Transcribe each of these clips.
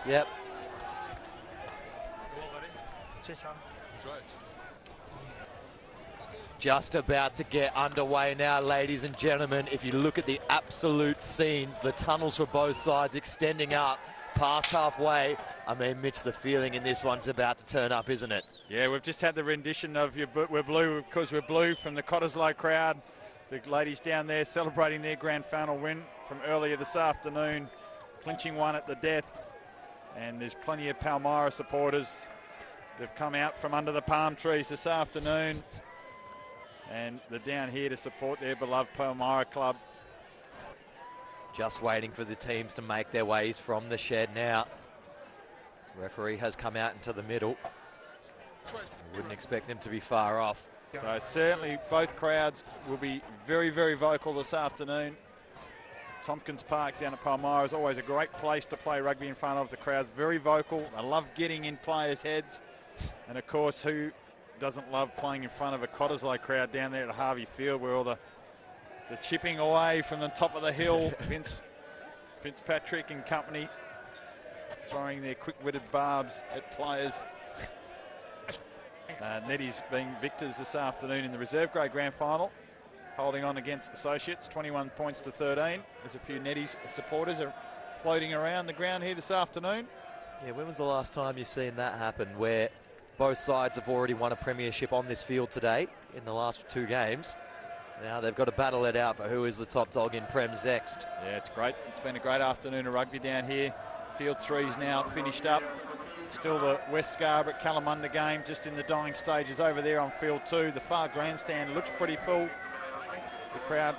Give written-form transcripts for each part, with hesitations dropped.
Yep. Just about to get underway now, ladies and gentlemen. If you look at the absolute scenes, the tunnels for both sides extending up past halfway. I mean, Mitch, the feeling in this one's about to turn up, isn't it? Yeah, we've just had the rendition of We're Blue Because We're Blue from the Cottesloe crowd. The ladies down there celebrating their grand final win from earlier this afternoon, clinching one at the death. And there's plenty of Palmyra supporters. They've come out from under the palm trees this afternoon. And they're down here to support their beloved Palmyra club. Just waiting for the teams to make their ways from the shed now. Referee has come out into the middle. I wouldn't expect them to be far off. So certainly both crowds will be very, very vocal this afternoon. Tompkins Park down at Palmyra is always a great place to play rugby in front of. The crowd's very vocal. I love getting in players' heads. And of course, who doesn't love playing in front of a Cottesloe crowd down there at Harvey Field, where all the chipping away from the top of the hill, Fitzpatrick and company throwing their quick-witted barbs at players. Netties being victors this afternoon in the reserve grade grand final, holding on against Associates, 21 points to 13. There's a few Netties supporters are floating around the ground here this afternoon. Yeah, when was the last time you've seen that happen, where both sides have already won a premiership on this field today in the last 2 games? Now they've got to battle it out for who is the top dog in Prem's next. Yeah, it's great. It's been a great afternoon of rugby down here. Field 3's now finished up. Still the West Scarborough Kalamunda game just in the dying stages over there on Field 2. The far grandstand looks pretty full. The crowd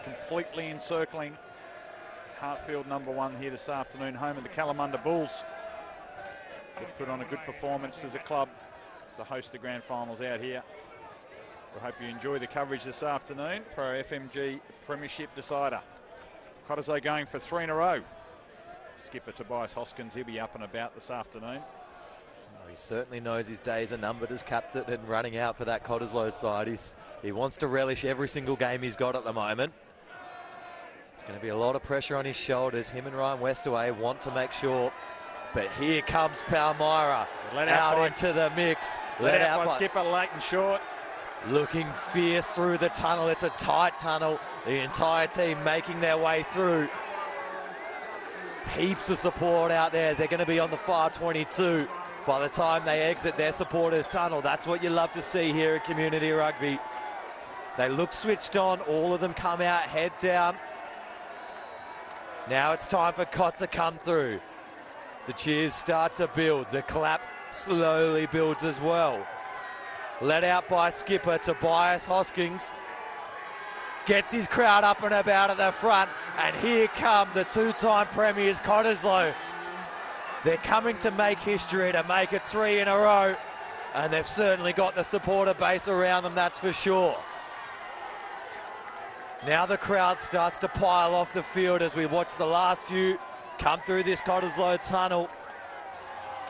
completely encircling Hartfield #1 here this afternoon, home of the Kalamunda Bulls. They've put on a good performance as a club to host the grand finals out here. We hope you enjoy the coverage this afternoon for our FMG Premiership decider. Cottesloe going for 3 in a row. Skipper Tobias Hoskins, he'll be up and about this afternoon. He certainly knows his days are numbered as captain and running out for that Cottesloe side. He wants to relish every single game he's got at the moment. It's going to be a lot of pressure on his shoulders. Him and Ryan Westaway want to make sure. But here comes Palmyra out into the mix. Let out by skipper Leighton Short. Looking fierce through the tunnel. It's a tight tunnel. The entire team making their way through. Heaps of support out there. They're going to be on the far 22 by the time they exit their supporters' tunnel. That's what you love to see here at Community Rugby. They look switched on. All of them come out, head down. Now it's time for Cott to come through. The cheers start to build. The clap slowly builds as well. Let out by skipper Tobias Hoskins. Gets his crowd up and about at the front. And here come the 2-time premiers, Cottesloe. They're coming to make history, to make it 3 in a row. And they've certainly got the supporter base around them, that's for sure. Now the crowd starts to pile off the field as we watch the last few come through this Cottesloe tunnel.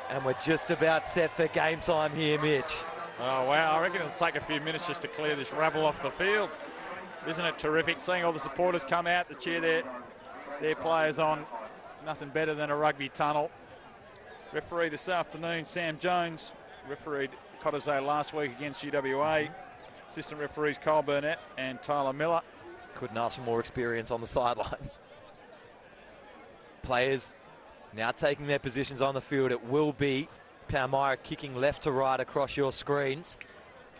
And we're just about set for game time here, Mitch. Oh, wow. I reckon it'll take a few minutes just to clear this rabble off the field. Isn't it terrific seeing all the supporters come out to cheer their players on? Nothing better than a rugby tunnel. Referee this afternoon, Sam Jones. Refereed Cottesloe last week against UWA. Assistant referees Kyle Burnett and Tyler Miller. Couldn't ask for more experience on the sidelines. Players now taking their positions on the field. It will be Palmyra kicking left to right across your screens.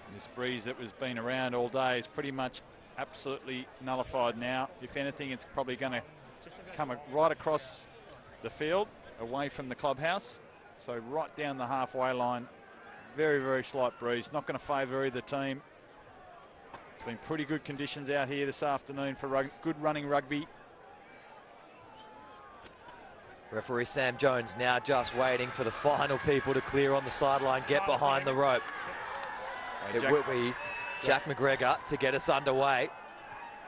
And this breeze that was been around all day is pretty much absolutely nullified now. If anything, it's probably going to come right across the field, away from the clubhouse. So right down the halfway line. Very, very slight breeze. Not going to favour either team. It's been pretty good conditions out here this afternoon for good running rugby. Referee Sam Jones now just waiting for the final people to clear on the sideline, get behind the rope. So it will be Jack McGregor to get us underway.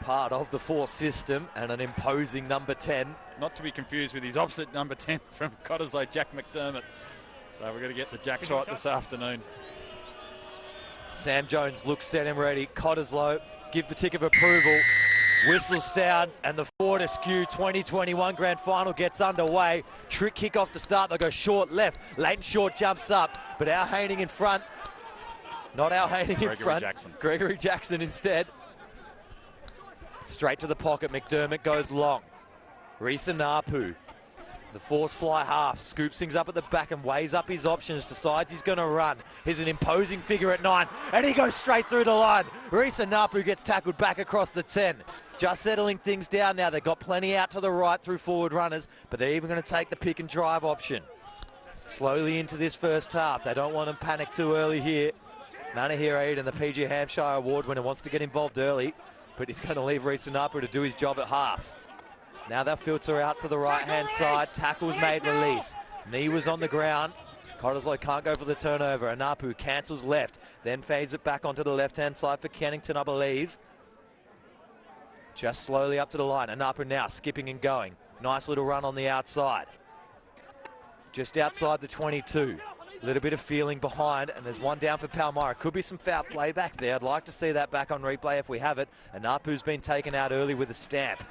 Part of the force system and an imposing number 10. Not to be confused with his opposite number 10 from Cottesloe, Jack McDermott. So we're going to get the Jack shot this afternoon. Sam Jones looks set and ready. Cottesloe give the tick of approval. Whistle sounds and the Fortescue 2021 Grand Final gets underway. Trick kick off to start. They'll go short left. Leighton Short jumps up, but Al Haining in front. Not Al Haining in front. Jackson. Gregory Jackson instead. Straight to the pocket. McDermott goes long. Risa Napu, the force fly half, scoops things up at the back and weighs up his options, decides he's going to run. He's an imposing figure at 9, and he goes straight through the line. Risa Napu gets tackled back across the 10. Just settling things down now. They've got plenty out to the right through forward runners, but they're even going to take the pick and drive option. Slowly into this first half. They don't want to panic too early here. Manahira Eden, the PG Hampshire Award winner, wants to get involved early, but he's going to leave Risa Napu to do his job at half. Now they'll filter out to the right-hand side. Tackles made, release. Knee was on the ground. Cottesloe can't go for the turnover. Anapu cancels left, then fades it back onto the left-hand side for Kennington, I believe. Just slowly up to the line. Anapu now skipping and going. Nice little run on the outside. Just outside the 22. A little bit of feeling behind, and there's one down for Palmyra. Could be some foul play back there. I'd like to see that back on replay if we have it. Anapu's been taken out early with a stamp.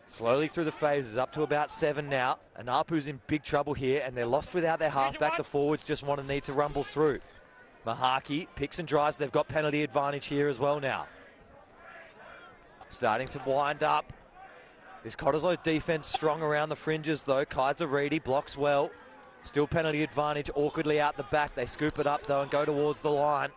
Slowly through the phases, up to about 7 now. Anapu's in big trouble here, and they're lost without their halfback. The forwards just want to need to rumble through. Mahaki picks and drives. They've got penalty advantage here as well now. Starting to wind up. This Cottesloe defense strong around the fringes though. Kaiser Reedy blocks well. Still penalty advantage, awkwardly out the back. They scoop it up though and go towards the line.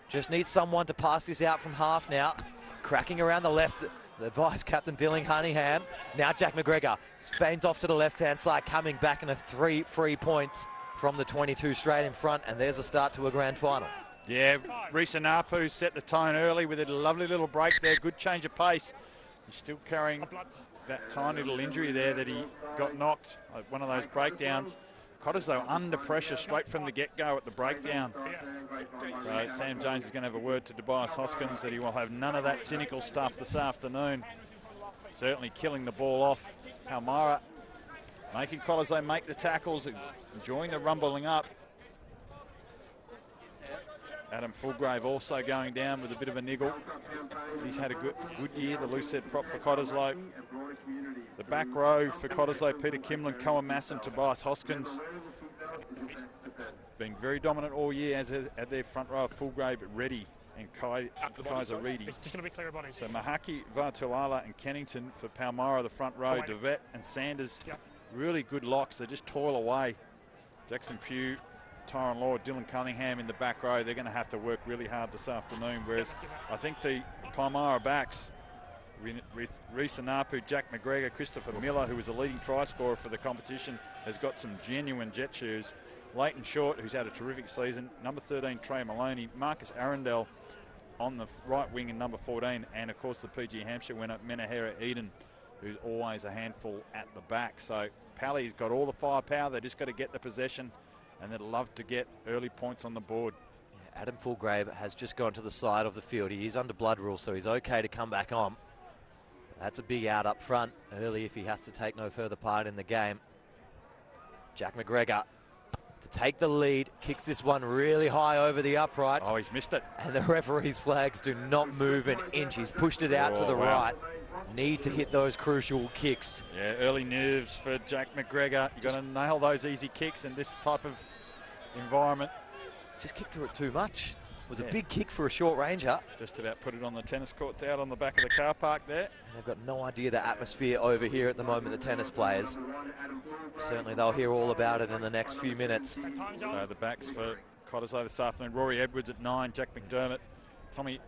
Just need someone to pass this out from half now. Cracking around the left. The vice captain Dylan Cunningham. Now Jack McGregor feigns off to the left-hand side, coming back in a 3 free points from the 22 straight in front, and there's a start to a grand final. Yeah, Risa Napu set the tone early with a lovely little break there. Good change of pace. He's still carrying that tiny little injury there that he got knocked, one of those breakdowns. Cottesloe under pressure straight from the get-go at the breakdown. So Sam Jones is going to have a word to Tobias Hoskins that he will have none of that cynical stuff this afternoon. Certainly killing the ball off. Palmyra making Cottesloe make the tackles, enjoying the rumbling up. Adam Fulgrave also going down with a bit of a niggle. He's had a good year, the loose head prop for Cottesloe. The back row for Cottesloe, Peter Kimlin, Cohen Masson, Tobias Hoskins. Being very dominant all year as at their front row of Fulgrave, Reddy and Kaiser Reedy. So Mahaki, Vartulala and Kennington for Palmyra, the front row. Devet and Sanders, really good locks. They just toil away. Jackson Pugh, Tyron Law, Dylan Cunningham in the back row. They're going to have to work really hard this afternoon, whereas I think the Palmyra backs, with Risa Napu, Jack McGregor, Christopher Miller, who was the leading try scorer for the competition, has got some genuine jet shoes. Leighton Short, who's had a terrific season. Number 13, Trey Maloney. Marcus Arundel on the right wing in number 14. And, of course, the PG Hampshire winner, Menahera Eden, who's always a handful at the back. So Pally's got all the firepower. They just got to get the possession, and they'd love to get early points on the board. Yeah, Adam Fulgrave has just gone to the side of the field. He is under blood rule, so he's okay to come back on. That's a big out up front early if he has to take no further part in the game. Jack McGregor to take the lead, kicks this one really high over the uprights. Oh, he's missed it. And the referee's flags do not move an inch. He's pushed it out to the right. Need to hit those crucial kicks. Yeah, early nerves for Jack McGregor. You've got to nail those easy kicks in this type of environment. Just kicked through it too much. It was a big kick for a short ranger. Just about put it on the tennis courts out on the back of the car park there. And they've got no idea the atmosphere over here at the moment, the tennis players. Certainly they'll hear all about it in the next few minutes. So the backs for Cottesloe this afternoon. Rory Edwards at 9, Jack McDermott, Tommy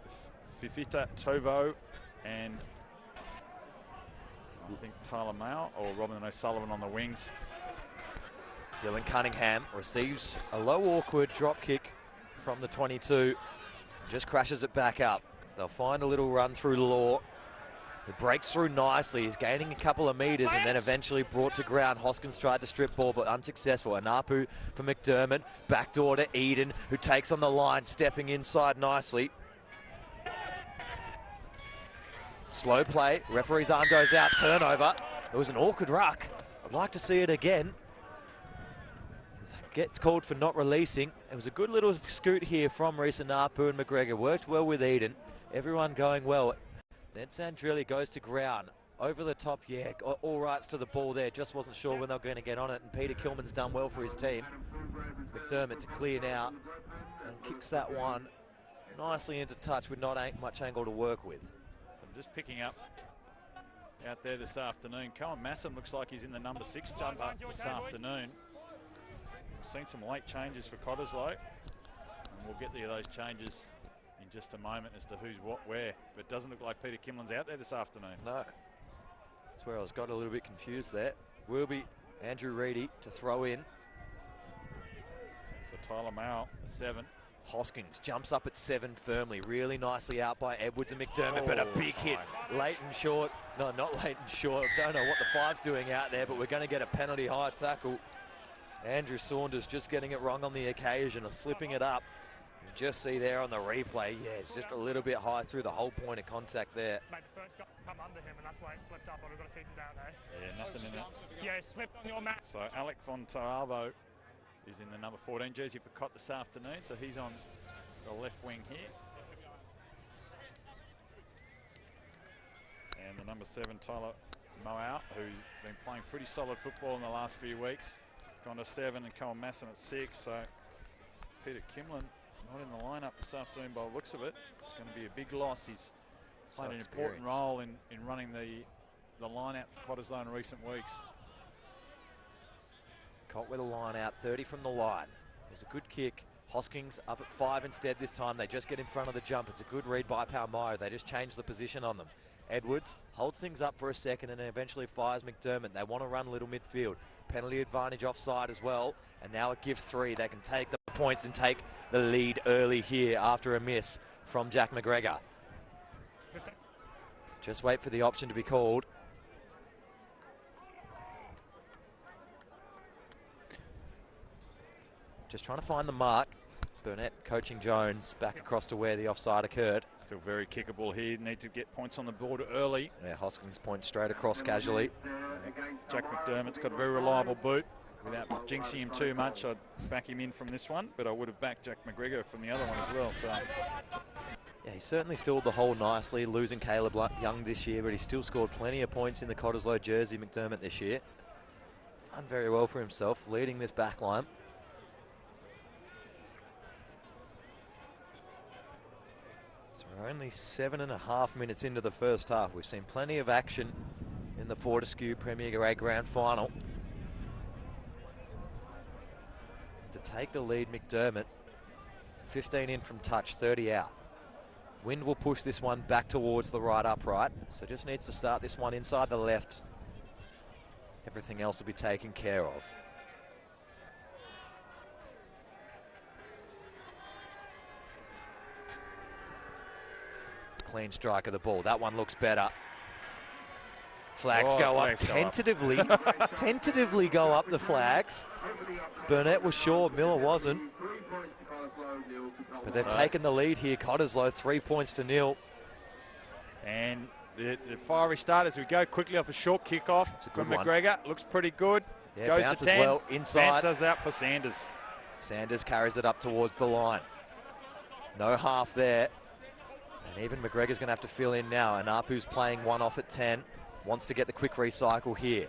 Fifita Tovo, and I think Tyler Mao or Robin O'Sullivan on the wings. Dylan Cunningham receives a low awkward drop kick from the 22, just crashes it back up. They'll find a little run through Law. It breaks through nicely. He's gaining a couple of metres and then eventually brought to ground. Hoskins tried to strip ball but unsuccessful. Anapu for McDermott. Backdoor to Eden, who takes on the line, stepping inside nicely. Slow play. Referee's arm goes out. Turnover. It was an awkward ruck. I'd like to see it again. gets called for not releasing. It was a good little scoot here from Reese Napu and McGregor. Worked well with Eden. Everyone going well. Then Sandrilli goes to ground. Over the top, yeah, all rights to the ball there. Just wasn't sure when they were going to get on it. And Peter Kilman's done well for his team. McDermott to clear now and kicks that one nicely into touch with not much angle to work with. So I'm just picking up out there this afternoon. Cohen Masson looks like he's in the number 6 jumper this afternoon. We've seen some late changes for Cottesloe, and we'll get to those changes in just a moment as to who's what where. But it doesn't look like Peter Kimlin's out there this afternoon. No. That's where I was got a little bit confused there. Will be Andrew Reedy to throw in. So Tyler Mao, 7. Hoskins jumps up at 7 firmly, really nicely out by Edwards and McDermott, but a big hit, late and short. No, not late and short. Don't know what the 5's doing out there, but we're going to get a penalty high tackle. Andrew Saunders just getting it wrong on the occasion of slipping it up. You just see there on the replay, yeah, it's just a little bit high through the whole point of contact there. Mate, the first got come under him, and that's why it slipped up, but we've got to keep him down, eh? Yeah, nothing in it. Yeah, it slipped on your mat. So Alec Fontalvo is in the number 14 jersey for Cott this afternoon, so he's on the left wing here. And the number 7, Tyler Moau, who's been playing pretty solid football in the last few weeks. He's gone to 7 and Cohen Masson at 6, so Peter Kimlin not in the lineup this afternoon by the looks of it. It's going to be a big loss. He's played an important role in running the line out for Cottesloe in recent weeks. Cott with a line out, 30 from the line. It was a good kick. Hoskins up at 5 instead this time. They just get in front of the jump. It's a good read by Palmyra. They just change the position on them. Edwards holds things up for a second and then eventually fires McDermott. They want to run a little midfield. Penalty advantage offside as well. And now at give 3, they can take the points and take the lead early here after a miss from Jack McGregor. Just wait for the option to be called. Just trying to find the mark. Burnett coaching Jones back across to where the offside occurred. Still very kickable here. Need to get points on the board early. Yeah, Hoskins points straight across casually. Jack McDermott's got a very reliable boot. Without jinxing him too much, I'd back him in from this one, but I would have backed Jack McGregor from the other one as well. So, yeah, he certainly filled the hole nicely, losing Caleb Young this year, but he still scored plenty of points in the Cottesloe jersey, McDermott, this year. Done very well for himself, leading this back line. So we're only 7.5 minutes into the first half. We've seen plenty of action in the Fortescue Premier Grade Grand Final. To take the lead, McDermott, 15 in from touch, 30 out. Wind will push this one back towards the right upright, so just needs to start this one inside the left. Everything else will be taken care of. Clean strike of the ball. That one looks better. Flags go up tentatively. Tentatively go up the flags. Burnett was sure, Miller wasn't. But they've taken the lead here. Cottesloe 3 points to 0. And the fiery start as we go quickly off a short kickoff from McGregor. Looks pretty good. Yeah, goes bounces to 10. well inside. Bounces out for Sanders. Sanders carries it up towards the line. No half there. And even McGregor's going to have to fill in now. And Apu's playing one off at 10. Wants to get the quick recycle here.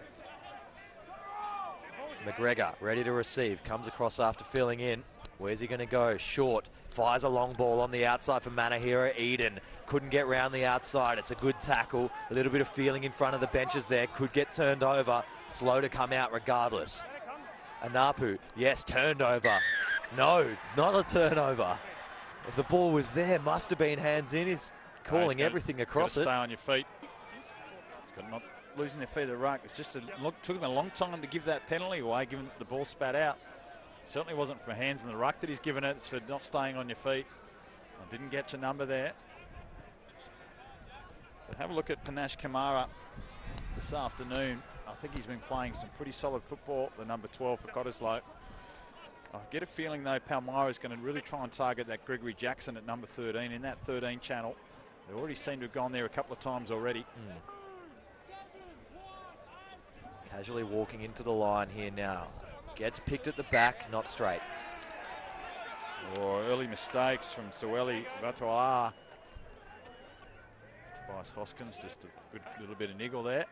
McGregor ready to receive. Comes across after filling in. Where's he going to go? Short. Fires a long ball on the outside for Manahira. Eden couldn't get round the outside. It's a good tackle. A little bit of feeling in front of the benches there. Could get turned over. Slow to come out regardless. Anapu, yes, turned over. No, not a turnover. If the ball was there, must have been hands in. He's calling everything across it. Stay on your feet. Not losing their feet of the ruck. It's just took him a long time to give that penalty away, given the ball spat out. Certainly wasn't for hands in the ruck that he's given it. It's for not staying on your feet. I didn't get your number there. But have a look at Panache Kamara this afternoon. I think he's been playing some pretty solid football, the number 12 for Cottesloe. I get a feeling, though, Palmyra is going to really try and target that Gregory Jackson at number 13 in that 13 channel. They already seem to have gone there a couple of times already. Casually walking into the line here now. Gets picked at the back, not straight. Or early mistakes from Sueli Vatoa. Tobias Hoskins, just a good little bit of niggle there.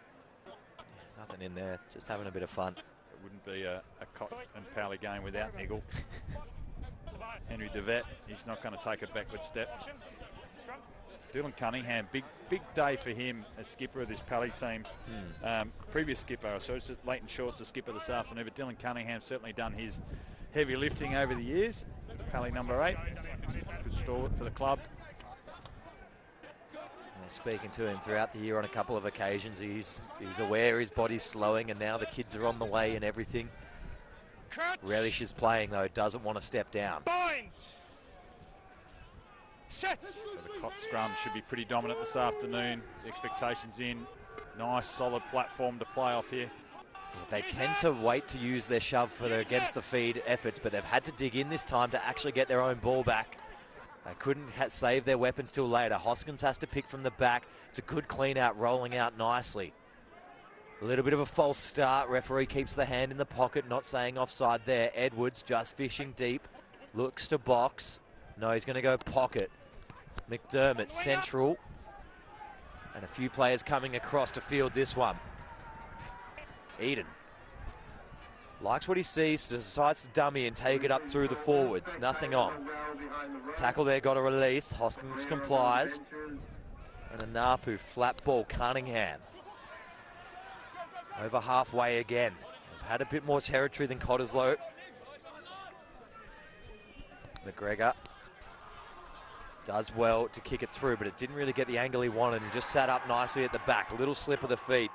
Nothing in there, just having a bit of fun. It wouldn't be a Cott and Powley game without niggle. Henry DeVette, he's not going to take a backward step. Dylan Cunningham, big day for him as skipper of this Pally team. Previous skipper, so it's just Leighton Short's the skipper this afternoon, but Dylan Cunningham certainly done his heavy lifting over the years. Pally number 8, good stalwart for the club. Speaking to him throughout the year on a couple of occasions, he's aware his body's slowing, and now the kids are on the way and everything. Relish is playing though, doesn't want to step down. So the Cott scrum should be pretty dominant this afternoon. The expectations in. Nice solid platform to play off here. They tend to wait to use their shove for their against the feed efforts, but they've had to dig in this time to actually get their own ball back. They couldn't save their weapons till later. Hoskins has to pick from the back. It's a good clean out, rolling out nicely. A little bit of a false start. Referee keeps the hand in the pocket, not saying offside there. Edwards just fishing deep. Looks to box. No, he's going to go pocket. McDermott, central. And a few players coming across to field this one. Eden likes what he sees, decides to dummy and take it up through the forwards. Nothing on. Tackle there, got a release. Hoskins complies. And a Napu flat ball, Cunningham. Over halfway again. They've had a bit more territory than Cottesloe. McGregor does well to kick it through, but it didn't really get the angle he wanted. He just sat up nicely at the back. A little slip of the feet.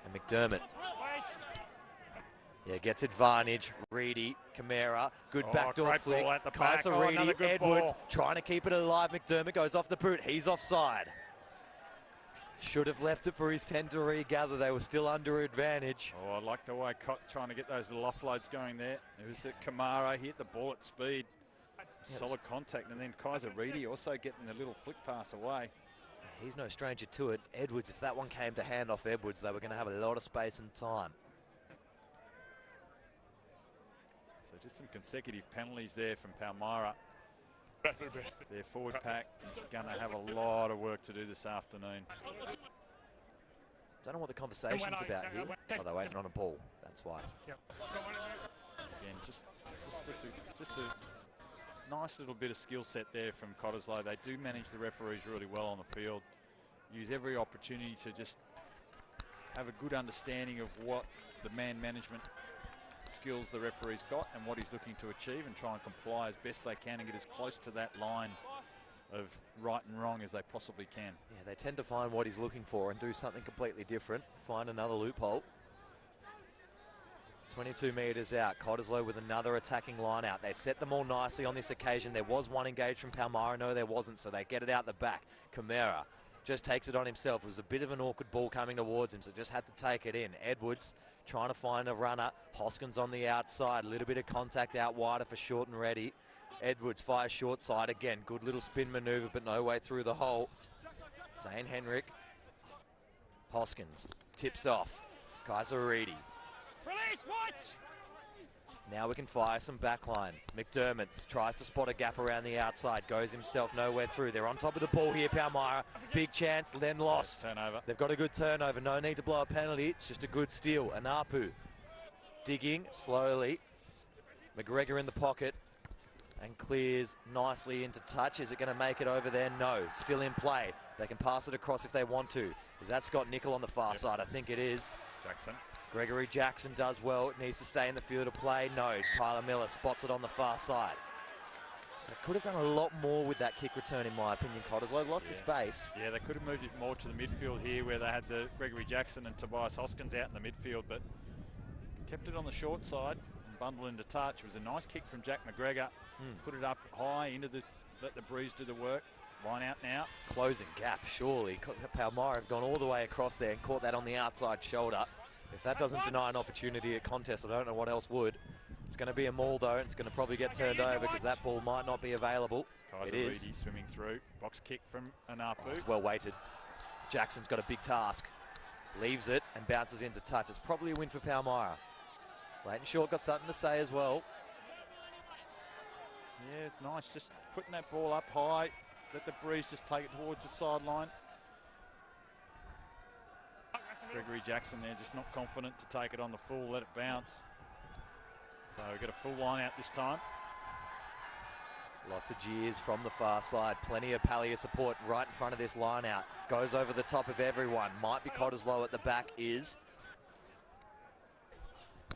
And McDermott. Yeah, gets advantage. Reedy, Camara, good backdoor flick. Kaiser Reedy, Edwards trying to keep it alive. McDermott goes off the boot. He's offside. Should have left it for his 10 to regather. They were still under advantage. Oh, I like the way Cott trying to get those little offloads going there. It was that Camara hit the ball at speed. Solid contact, and then Kaiser Reedy also getting the little flick pass away. He's no stranger to it. Edwards, if that one came to hand off Edwards, they were going to have a lot of space and time. So just some consecutive penalties there from Palmyra. Their forward pack is going to have a lot of work to do this afternoon. Don't know what the conversation's about here. Oh, they're waiting on a ball. That's why. Again, just a nice little bit of skill set there from Cottesloe. They do manage the referees really well on the field. Use every opportunity to just have a good understanding of what the man management skills the referee's got and what he's looking to achieve, and try and comply as best they can and get as close to that line of right and wrong as they possibly can. Yeah, they tend to find what he's looking for and do something completely different, find another loophole. 22 metres out, Cottesloe with another attacking line out. They set them all nicely on this occasion. There was one engaged from Palmyra, no there wasn't, so they get it out the back. Camara just takes it on himself. It was a bit of an awkward ball coming towards him, so just had to take it in. Edwards trying to find a runner. Hoskins on the outside, a little bit of contact out wider for Short and Ready. Edwards fires short side again. Good little spin manoeuvre, but no way through the hole. Zane Henrik. Hoskins tips off. Kaiser Reedy. Release, watch! Now we can fire some backline. McDermott tries to spot a gap around the outside. Goes himself nowhere through. They're on top of the ball here, Palmyra. Big chance, then lost. Turnover. They've got a good turnover. No need to blow a penalty. It's just a good steal. Anapu digging slowly. McGregor in the pocket and clears nicely into touch. Is it going to make it over there? No. Still in play. They can pass it across if they want to. Is that Scott Nickel on the far side? I think it is. Jackson. Gregory Jackson does well. It needs to stay in the field of play. No. Tyler Miller spots it on the far side. So could have done a lot more with that kick return, in my opinion, Cottesloe. Lots of space. Yeah, they could have moved it more to the midfield here, where they had the Gregory Jackson and Tobias Hoskins out in the midfield, but kept it on the short side and bundled into touch. It was a nice kick from Jack McGregor. Put it up high into the, let the breeze do the work. Line out now. Closing gap, surely. Palmyra have gone all the way across there and caught that on the outside shoulder. If that doesn't deny an opportunity at contest, I don't know what else would. It's going to be a maul though, and it's going to probably get turned over because that ball might not be available. Kaiser it is. Reedy swimming through. Box kick from Anapu. Oh, it's well weighted. Jackson's got a big task. Leaves it and bounces into touch. It's probably a win for Palmyra. Leighton Short got something to say as well. Yeah, it's nice just putting that ball up high. Let the breeze just take it towards the sideline. Gregory Jackson there just not confident to take it on the full, let it bounce. So we get a full line out this time. Lots of jeers from the far side. Plenty of Pallier support right in front of this line out. Goes over the top of everyone. Might be Cottesloe at the back is.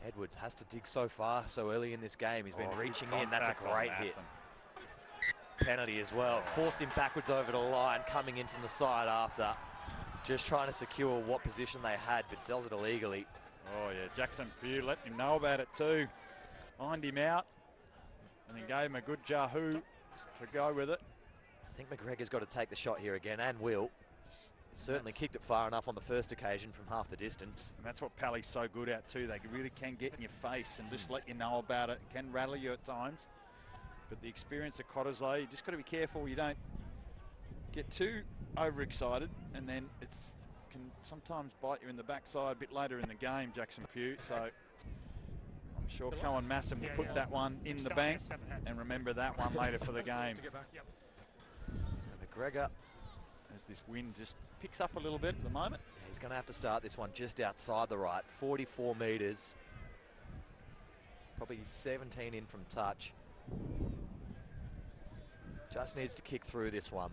Edwards has to dig so far so early in this game. He's been reaching in. That's a great hit. Penalty as well. Forced him backwards over the line, coming in from the side after. Just trying to secure what position they had, but does it illegally. Oh yeah, Jackson Pugh let him know about it too. Lined him out and then gave him a good Yahoo to go with it. I think McGregor's got to take the shot here again, and will. Certainly kicked it far enough on the first occasion from half the distance. And that's what Pally's so good at too. They really can get in your face and just let you know about it. It can rattle you at times. But the experience of Cottesloe, you just got to be careful you don't get too overexcited, and then it's can sometimes bite you in the backside a bit later in the game, Jackson Pugh. So I'm sure Cohen Masson will put that one in the bank and remember that one later for the game. So McGregor, as this wind just picks up a little bit at the moment. He's going to have to start this one just outside the right, 44 metres. Probably 17 in from touch. Just needs to kick through this one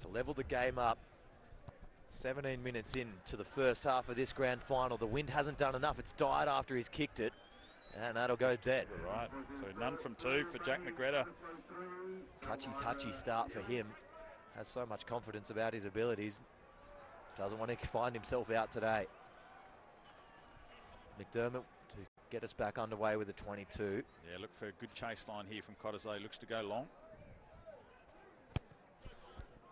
to level the game up. 17 minutes into the first half of this grand final. The wind hasn't done enough. It's died after he's kicked it, and that'll go dead. Right, so none from two for Jack McGregor. Touchy start for him. Has so much confidence about his abilities. Doesn't want to find himself out today. McDermott to get us back underway with a 22. Yeah, look for a good chase line here from Cottesloe. Looks to go long.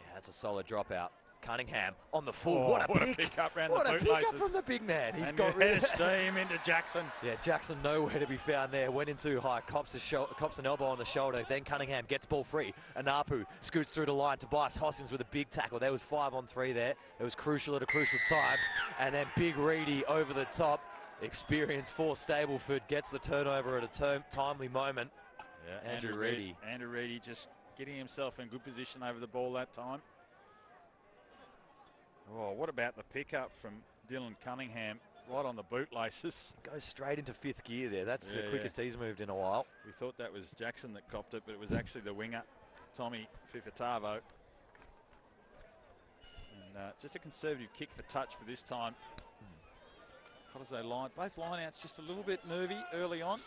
Yeah, that's a solid dropout. Cunningham on the full. What a pick up round what the a pick up from the big man. He's got head of steam into Jackson. Yeah, Jackson nowhere to be found there. Went in too high, cops an elbow on the shoulder. Then Cunningham gets ball free. Anapu scoots through the line. Tobias Hoskins with a big tackle. There was 5 on 3 there. It was crucial at a crucial time. And then Big Reedy over the top. Experience for Stableford gets the turnover at a timely moment. Yeah, Andrew Reedy. Andrew Reedy just getting himself in good position over the ball that time. Oh, what about the pickup from Dylan Cunningham right on the bootlaces? Goes straight into 5th gear there. That's the quickest he's moved in a while. We thought that was Jackson that copped it, but it was actually the winger, Tommy Fifitavo. And just a conservative kick for touch for this time. Cottesloe line, both lineouts just a little bit nervy early on.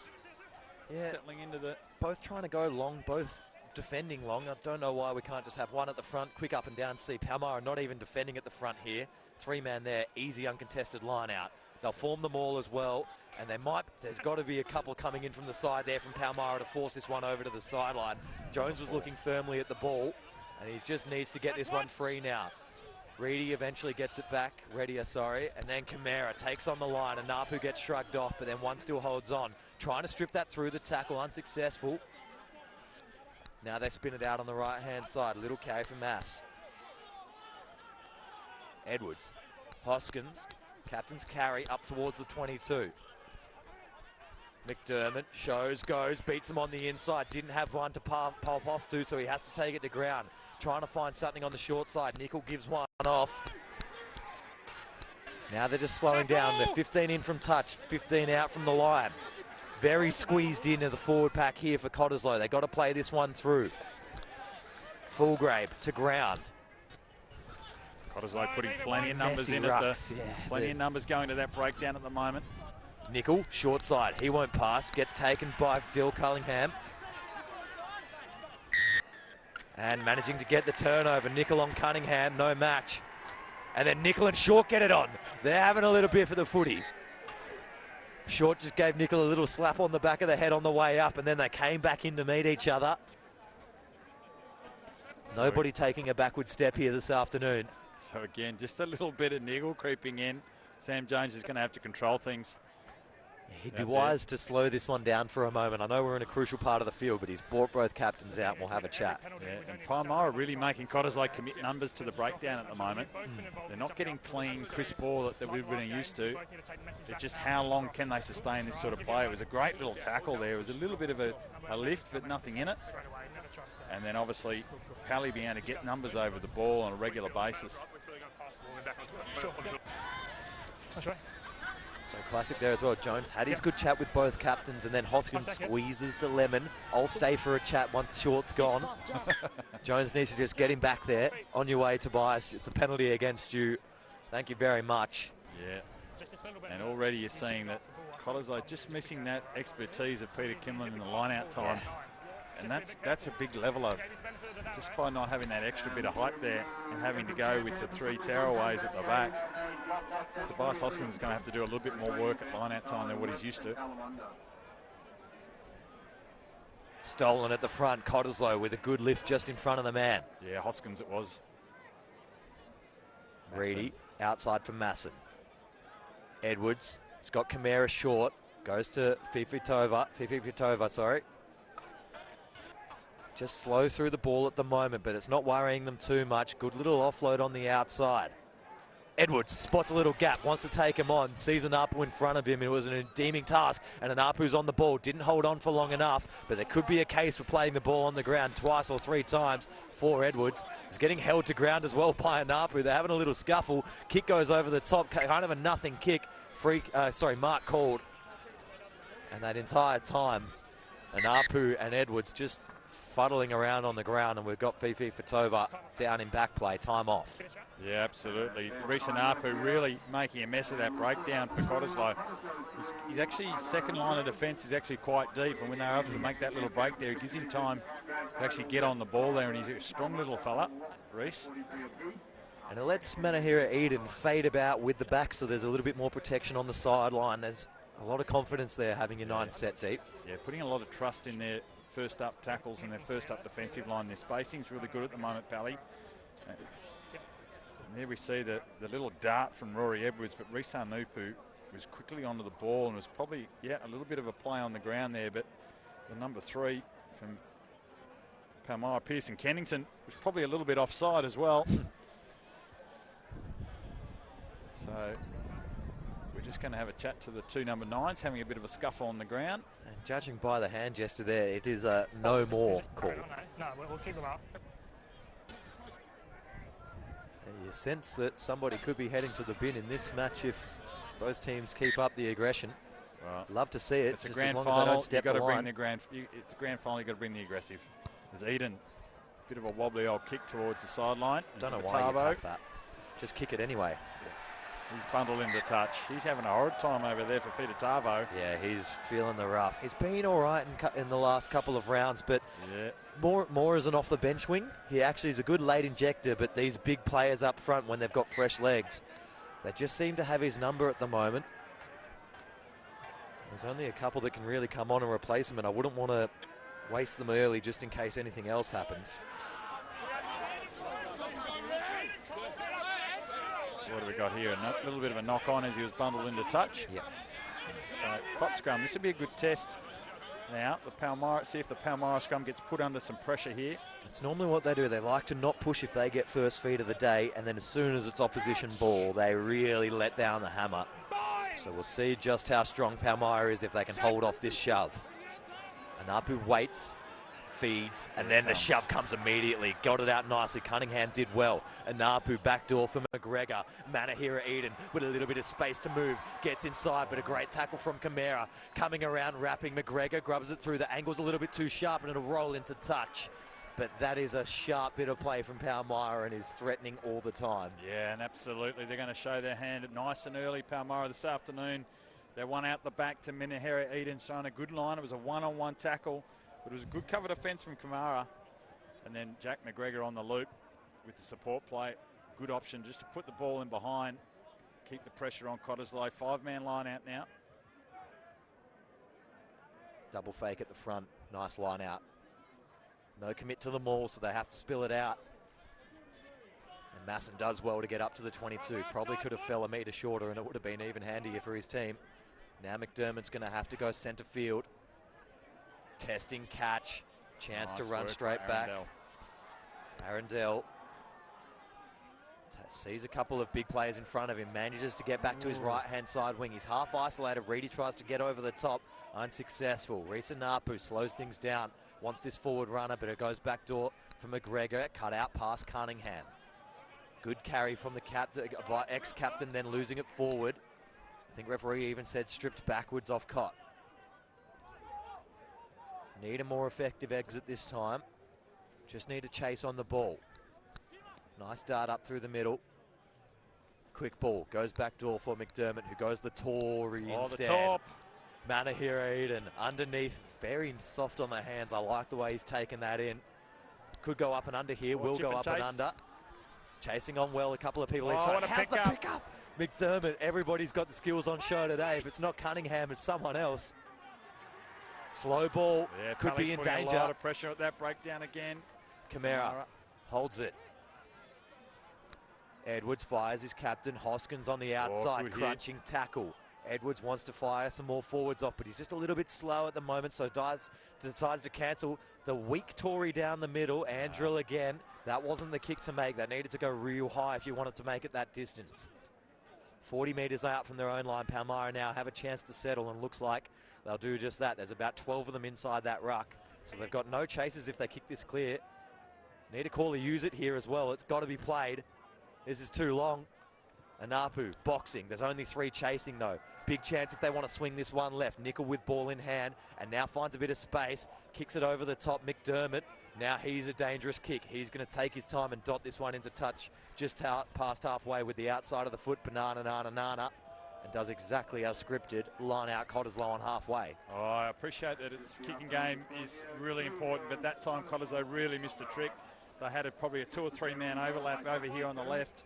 Yeah, settling into the... Both trying to go long, both defending long. I don't know why we can't just have one at the front, quick up and down. See Palmyra not even defending at the front here. 3-man there, easy uncontested line out. They'll form them all as well, and there's got to be a couple coming in from the side there from Palmyra to force this one over to the sideline. Jones was looking firmly at the ball, and he just needs to get this one free now. Reedy eventually gets it back, and then Camara takes on the line, and Napu gets shrugged off, but then one still holds on. Trying to strip that through the tackle, unsuccessful. Now they spin it out on the right-hand side. Little carry for Mass. Edwards. Hoskins. Captain's carry up towards the 22. McDermott shows, goes, beats him on the inside. Didn't have one to pop off to, so he has to take it to ground. Trying to find something on the short side. Nickel gives one off. Now they're just slowing down. They're 15 in from touch, 15 out from the line. Very squeezed into the forward pack here for Cottesloe. They got to play this one through. Fullgrave to ground. Cottesloe putting plenty of numbers in at the... Plenty of numbers going to that breakdown at the moment. Nickel, short side. He won't pass. Gets taken by Dill Cullingham. And managing to get the turnover. Nickel on Cunningham, no match. And then Nickel and Short get it on. They're having a little bit for the footy. Short just gave Nickel a little slap on the back of the head on the way up, and then they came back in to meet each other. Nobody taking a backward step here this afternoon. So again, just a little bit of niggle creeping in. Sam Jones is going to have to control things. He'd be wise to slow this one down for a moment. I know we're in a crucial part of the field, but he's brought both captains out and we'll have a chat. Yeah, and Palmyra really making Cottesloe commit numbers to the breakdown at the moment. They're not getting clean, crisp ball that we've been used to. It's just how long can they sustain this sort of play. It was a great little tackle there. It was a little bit of a lift, but nothing in it. And then obviously Pally being able to get numbers over the ball on a regular basis. So classic there as well. Jones had his good chat with both captains, and then Hoskins squeezes the lemon. I'll stay for a chat once Short's gone. Jones needs to just get him back there. On your way, Tobias. It's a penalty against you. Thank you very much. Yeah. And already you're seeing that Cottesloe just missing that expertise of Peter Kimlin in the line-out time. And that's a big leveler. Just by not having that extra bit of height there and having to go with the 3 tearaways at the back, Tobias Hoskins is going to have to do a little bit more work at line-out time than what he's used to. Stolen at the front, Cottesloe with a good lift just in front of the man. Yeah, Hoskins it was. Reedy outside for Masson. Edwards, he's got Palmyra short, goes to Fifitova, sorry. Just slow through the ball at the moment, but it's not worrying them too much. Good little offload on the outside. Edwards spots a little gap, wants to take him on, sees an Apu in front of him. It was an redeeming task, and an Apu's on the ball. Didn't hold on for long enough, but there could be a case for playing the ball on the ground twice or 3 times for Edwards. He's getting held to ground as well by an Apu. They're having a little scuffle. Kick goes over the top, kind of a nothing kick. Mark called. And that entire time, an Apu and Edwards just fuddling around on the ground, and we've got Fifitova down in back play, time off. Yeah, absolutely. Reece Apu really making a mess of that breakdown for Cottesloe. He's actually, second line of defence is actually quite deep, and when they're able to make that little break there, it gives him time to actually get on the ball there, and he's a strong little fella, Reece. And it lets Manahira Eden fade about with the back, so there's a little bit more protection on the sideline. There's a lot of confidence there having your 9 set deep. Yeah, putting a lot of trust in their first up tackles and their first up defensive line. Their spacing's really good at the moment, Pally. And there we see the little dart from Rory Edwards, but Reece Apu was quickly onto the ball and was probably, a little bit of a play on the ground there, but the number 3 from Palmyra, Pearson Kennington, was probably a little bit offside as well. So we're just going to have a chat to the 2 number 9s, having a bit of a scuffle on the ground. And judging by the hand gesture there, it is a no more call. No, we'll keep them out. And you sense that somebody could be heading to the bin in this match if both teams keep up the aggression. Right. Love to see it. It's a just grand as long final. as they don't step You've got to the bring line. the it's a grand final. You've got to bring the aggressive. There's Eden, bit of a wobbly old kick towards the sideline. Don't know why you tap that. Just kick it anyway. He's bundled into touch. He's having a horrid time over there for Fititavo. Yeah, he's feeling the rough. He's been all right in the last couple of rounds, but more as an off the bench wing. He actually is a good late injector, but these big players up front, when they've got fresh legs, they just seem to have his number at the moment. There's only a couple that can really come on and replace him, and I wouldn't want to waste them early just in case anything else happens. So what have we got here? A little bit of a knock on as he was bundled into touch. Yep. So Cott scrum. This would be a good test now. The Palmyra, see if the Palmyra scrum gets put under some pressure here. It's normally what they do. They like to not push if they get first feed of the day, and then as soon as it's opposition ball, they really let down the hammer. So we'll see just how strong Palmyra is if they can hold off this shove. And Apu waits, feeds, and then the shove comes immediately. Got it out nicely. Cunningham did well. And Apu backdoor for McGregor. Manahira Eden with a little bit of space to move. Gets inside, but a great tackle from Palmyra. Coming around, wrapping McGregor. Grubs it through. The angle's a little bit too sharp, and it'll roll into touch. But that is a sharp bit of play from Palmyra and is threatening all the time. Yeah, and absolutely. They're going to show their hand nice and early, Palmyra, this afternoon. They won out the back to Manahira Eden, showing a good line. It was a one-on-one tackle, but it was a good cover defence from Kamara. And then Jack McGregor on the loop with the support play. Good option just to put the ball in behind, keep the pressure on Cottesloe. 5-man line out now. Double fake at the front. Nice line out. No commit to the maul, so they have to spill it out. And Masson does well to get up to the 22. Probably could have fell a metre shorter, and it would have been even handier for his team. Now McDermott's going to have to go centre field. Testing catch. Chance to run straight back. Arundel sees a couple of big players in front of him. Manages to get back to his right-hand side wing. He's half isolated. Reedy tries to get over the top. Unsuccessful. Risa Napu slows things down. Wants this forward runner, but it goes backdoor for McGregor. Cut out past Cunningham. Good carry from the captain, ex-captain, then losing it forward. I think referee even said stripped backwards off Cott. Need a more effective exit this time. Just need to chase on the ball. Nice dart up through the middle. Quick ball. Goes backdoor for McDermott, who goes the Tory instead. The top. Manahira and underneath. Very soft on the hands. I like the way he's taken that in. Could go up and under here. Will go up and under. Chasing on well. A couple of people inside. How's the pick up? McDermott. Everybody's got the skills on show today. If it's not Cunningham, it's someone else. Slow ball. Yeah, could be in danger. A lot of pressure at that breakdown again. Kamara holds it. Edwards fires his captain. Hoskins on the outside, crunching tackle. Edwards wants to fire some more forwards off, but he's just a little bit slow at the moment, so decides to cancel the weak Tory down the middle. Andrill again. That wasn't the kick to make. That needed to go real high if you wanted to make it that distance. 40 metres out from their own line. Palmyra now have a chance to settle, and looks like they'll do just that. There's about 12 of them inside that ruck, so they've got no chases if they kick this clear. Need to call a use it here as well. It's got to be played. This is too long. Anapu boxing. There's only 3 chasing though. Big chance if they want to swing this one left. Nickel with ball in hand and now finds a bit of space. Kicks it over the top. McDermott. Now he's a dangerous kick. He's going to take his time and dot this one into touch just past halfway with the outside of the foot. Banana. And does exactly as scripted. Line out Cottesloe on halfway. Oh, I appreciate that its kicking game is really important, but that time Cottesloe really missed a trick. They had probably a 2 or 3 man overlap over here on the left,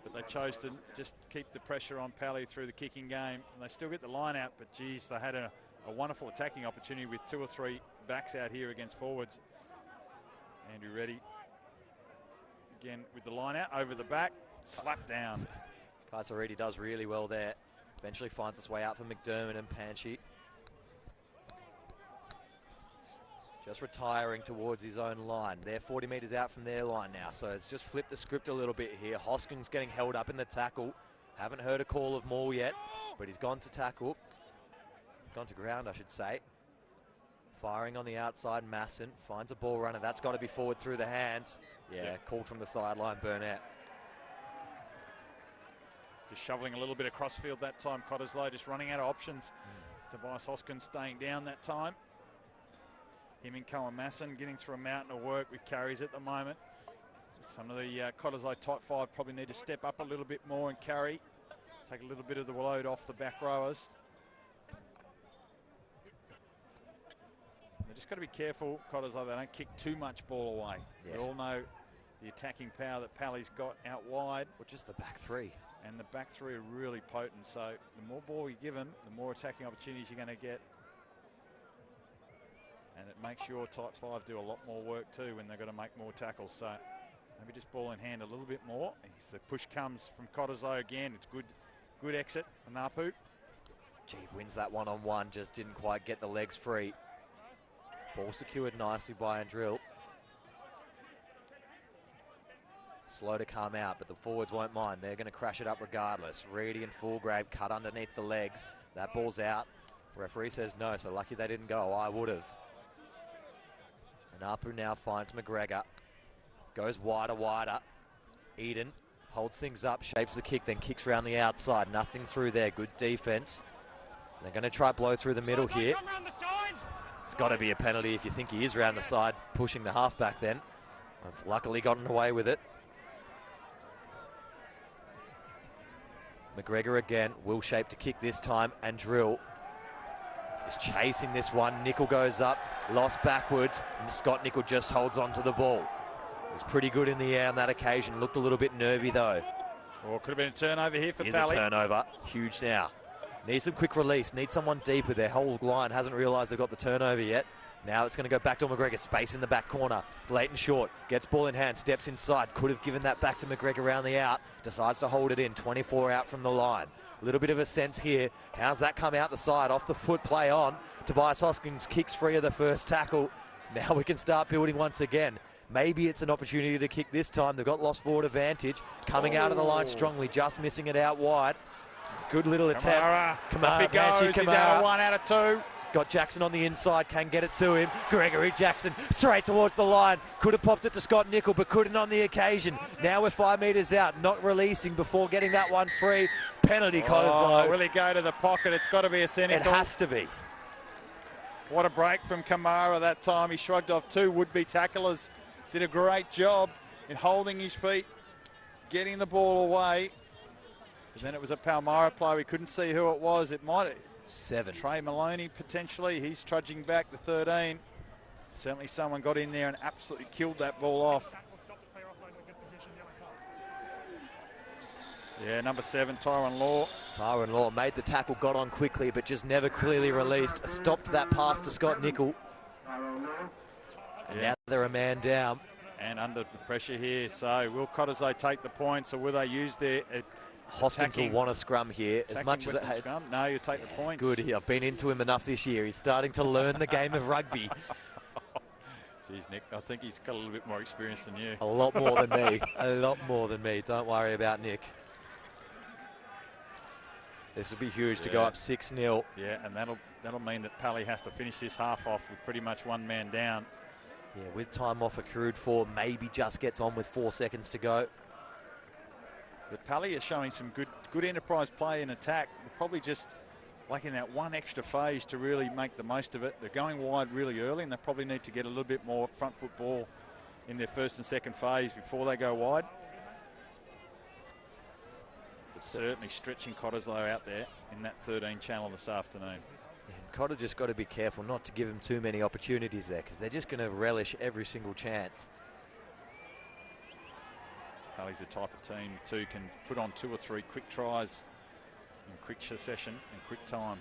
but they chose to just keep the pressure on Pally through the kicking game. And they still get the line out, but geez, they had a wonderful attacking opportunity with 2 or 3 backs out here against forwards. Andrew Reddy again with the line out over the back, slap down. Kaiser Reddy does really well there. Eventually finds its way out for McDermott and Panchi. Just retiring towards his own line. They're 40 metres out from their line now, so it's just flipped the script a little bit here. Hoskins getting held up in the tackle. Haven't heard a call of Maul yet, but he's gone to tackle. Gone to ground, I should say. Firing on the outside, Masson finds a ball runner. That's got to be forward through the hands. Yeah, called from the sideline, Burnett. Just shoveling a little bit across field that time, Cottesloe just running out of options. Tobias Hoskins staying down that time. Him and Cohen Masson getting through a mountain of work with carries at the moment. Some of the Cottesloe type 5 probably need to step up a little bit more and carry. Take a little bit of the load off the back rowers. They just got to be careful, Cottesloe, they don't kick too much ball away. Yeah. We all know the attacking power that Pally's got out wide. Or just the back 3. And the back 3 are really potent, so the more ball you give them, the more attacking opportunities you're going to get. And it makes your type 5 do a lot more work too when they've got to make more tackles. So maybe just ball in hand a little bit more. As the push comes from Cottesloe again. It's good exit from Napu. Gee, wins that one-on-one, just didn't quite get the legs free. Ball secured nicely by Andrill. Slow to come out, but the forwards won't mind. They're going to crash it up regardless. Reedy and Fulgrave cut underneath the legs. That ball's out. Referee says no, so lucky they didn't go. I would have. And Apu now finds McGregor. Goes wider. Eden holds things up, shapes the kick, then kicks around the outside. Nothing through there. Good defense. They're going to try blow through the middle here. It's got to be a penalty if you think he is round the side, pushing the halfback then. I've luckily gotten away with it. McGregor again, will shape to kick this time, and Drill is chasing this one. Nickel goes up, lost backwards, and Scott Nickel just holds on to the ball. He was pretty good in the air on that occasion, looked a little bit nervy though. Well, could have been a turnover here for Here's Pally. a turnover, huge now. Needs some quick release, needs someone deeper. Their whole line hasn't realised they've got the turnover yet. Now it's going to go back to McGregor, space in the back corner. Leighton short, gets ball in hand, steps inside. Could have given that back to McGregor around the out. Decides to hold it in, 24 out from the line. A little bit of a sense here. How's that come out the side? Off the foot, play on. Tobias Hoskins kicks free of the first tackle. Now we can start building once again. Maybe it's an opportunity to kick this time. They've got lost forward advantage. Coming out of the line strongly, just missing it out wide. Good little attempt. Kamara. Off he goes. He's out of 1 out of 2. Got Jackson on the inside, can get it to him. Gregory Jackson straight towards the line. Could have popped it to Scott Nickel, but couldn't on the occasion. Now we're 5 metres out, not releasing before getting that one free. Penalty, Cottesloe. Will he go to the pocket? It's got to be a cynical. It has to be. What a break from Kamara that time. He shrugged off 2 would-be tacklers. Did a great job in holding his feet, getting the ball away. And then it was a Palmyra play. We couldn't see who it was. It might have... 7. Trey Maloney, potentially. He's trudging back to 13. Certainly someone got in there and absolutely killed that ball off. Yeah, number 7, Tyron Law. Tyron Law made the tackle, got on quickly, but just never clearly released. Stopped that pass to Scott Nickel. And now they're a man down. And under the pressure here. So will Cottesloe take the points, or will they use their... Hoskins will want a scrum here as much as it had. Scrum. No, you take the points. Good. I've been into him enough this year. He's starting to learn the game of rugby. Jeez, Nick, I think he's got a little bit more experience than you. A lot more than me. A lot more than me. Don't worry about Nick. This will be huge to go up 6-0. Yeah, and that'll mean that Pally has to finish this half off with pretty much 1 man down. Yeah, with time off accrued for, maybe just gets on with 4 seconds to go. But Pally is showing some good enterprise play in attack. They're probably just lacking that 1 extra phase to really make the most of it. They're going wide really early, and they probably need to get a little bit more front foot ball in their first and second phase before they go wide. But certainly stretching Cottesloe out there in that 13 channel this afternoon. And Cotter just got to be careful not to give them too many opportunities there, because they're just going to relish every single chance. Pally's the type of team too can put on 2 or 3 quick tries in quick succession and quick time.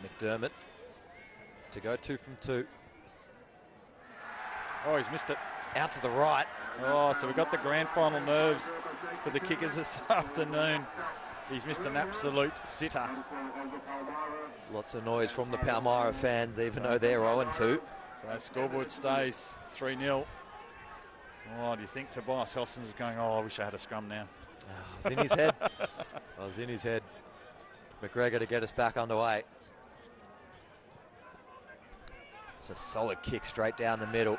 McDermott to go 2 from 2. Oh, he's missed it. Out to the right. Oh, so we've got the grand final nerves for the kickers this afternoon. He's missed an absolute sitter. Lots of noise from the Palmyra fans, even though they're 0-2. So scoreboard stays 3-0. Oh, do you think Tobias Hoskins was going, oh, I wish I had a scrum now? Oh, it was in his head. I was in his head. McGregor to get us back underway. It's a solid kick straight down the middle.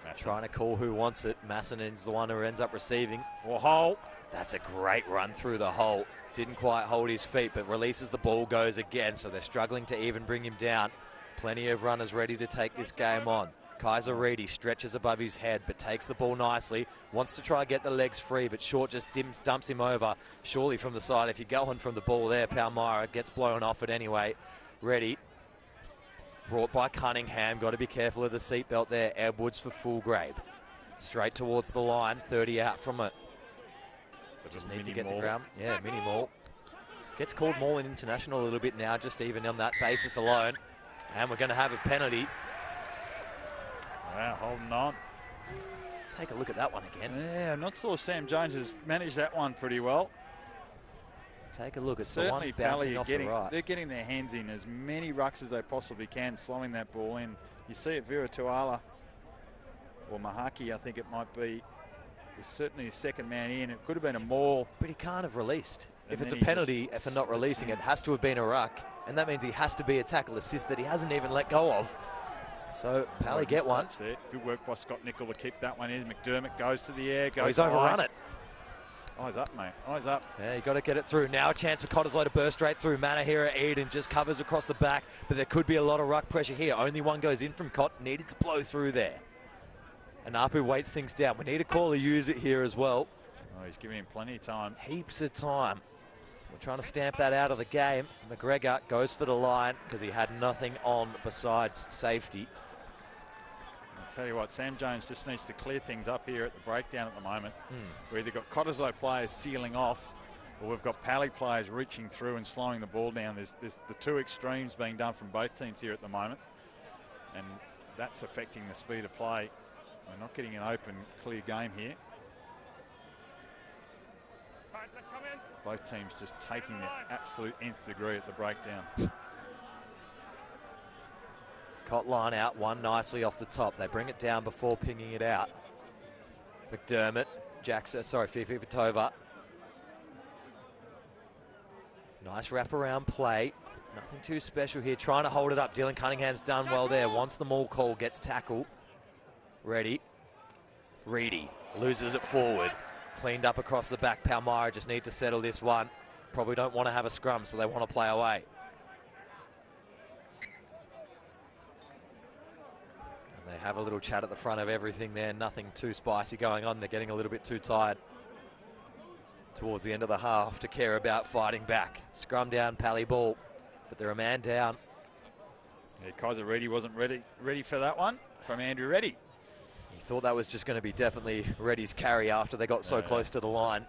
Masson. Trying to call who wants it. Massinen's the one who ends up receiving. Or hole. That's a great run through the hole. Didn't quite hold his feet, but releases the ball, goes again. So they're struggling to even bring him down. Plenty of runners ready to take this game on. Kaiser Reedy stretches above his head, but takes the ball nicely. Wants to try and get the legs free, but Short just dumps him over. Surely from the side, if you're going from the ball there, Palmyra gets blown off it anyway. Ready. Brought by Cunningham. Got to be careful of the seatbelt there. Edwards for Fullgrave. Straight towards the line. 30 out from it. So just need to get the ground. Yeah, mini maul. Gets called maul in international a little bit now, just even on that basis alone. And we're going to have a penalty. Wow, holding on. Take a look at that one again. Yeah, I'm not sure Sam Jones has managed that one pretty well. Take a look at certainly the one bouncing off the right. They're getting their hands in as many rucks as they possibly can, slowing that ball in. You see it, Vera Tuala, or Mahaki, I think it might be, was certainly the second man in. It could have been a maul. But he can't have released. And if it's a penalty for not releasing, it has to have been a ruck. And that means he has to be a tackle assist that he hasn't even let go of. So Pally get one. There. Good work by Scott Nickel to keep that one in. McDermott goes to the air. He's overrun it. Eyes up, mate. Eyes up. Yeah, you got to get it through. Now a chance for Cottesloe to burst straight through. Manahira Eden just covers across the back, but there could be a lot of ruck pressure here. Only one goes in from Cott. Needed to blow through there. And Apu weights things down. We need a call to use it here as well. Oh, he's giving him plenty of time. Heaps of time. We're trying to stamp that out of the game. McGregor goes for the line because he had nothing on besides safety. I'll tell you what, Sam Jones just needs to clear things up here at the breakdown at the moment. We've either got Cottesloe players sealing off, or we've got Pally players reaching through and slowing the ball down. There's the two extremes being done from both teams here at the moment, and that's affecting the speed of play. We're not getting an open, clear game here. Right, let's come in. Both teams just taking the absolute nth degree at the breakdown. Cott line out, one nicely off the top. They bring it down before pinging it out. McDermott, Fifi Vitova. Nice wraparound play. Nothing too special here. Trying to hold it up. Dylan Cunningham's done well there. Wants the maul call, gets tackle. Ready. Reedy loses it forward. Cleaned up across the back. Palmyra just need to settle this one. Probably don't want to have a scrum, so they want to play away. And they have a little chat at the front of everything there. Nothing too spicy going on. They're getting a little bit too tired towards the end of the half to care about fighting back. Scrum down, Pally ball, but they're a man down. Yeah, Kaiser Reedy wasn't ready for that one from Andrew Reedy. He thought that was just going to be definitely Ready's carry after they got so close to the line.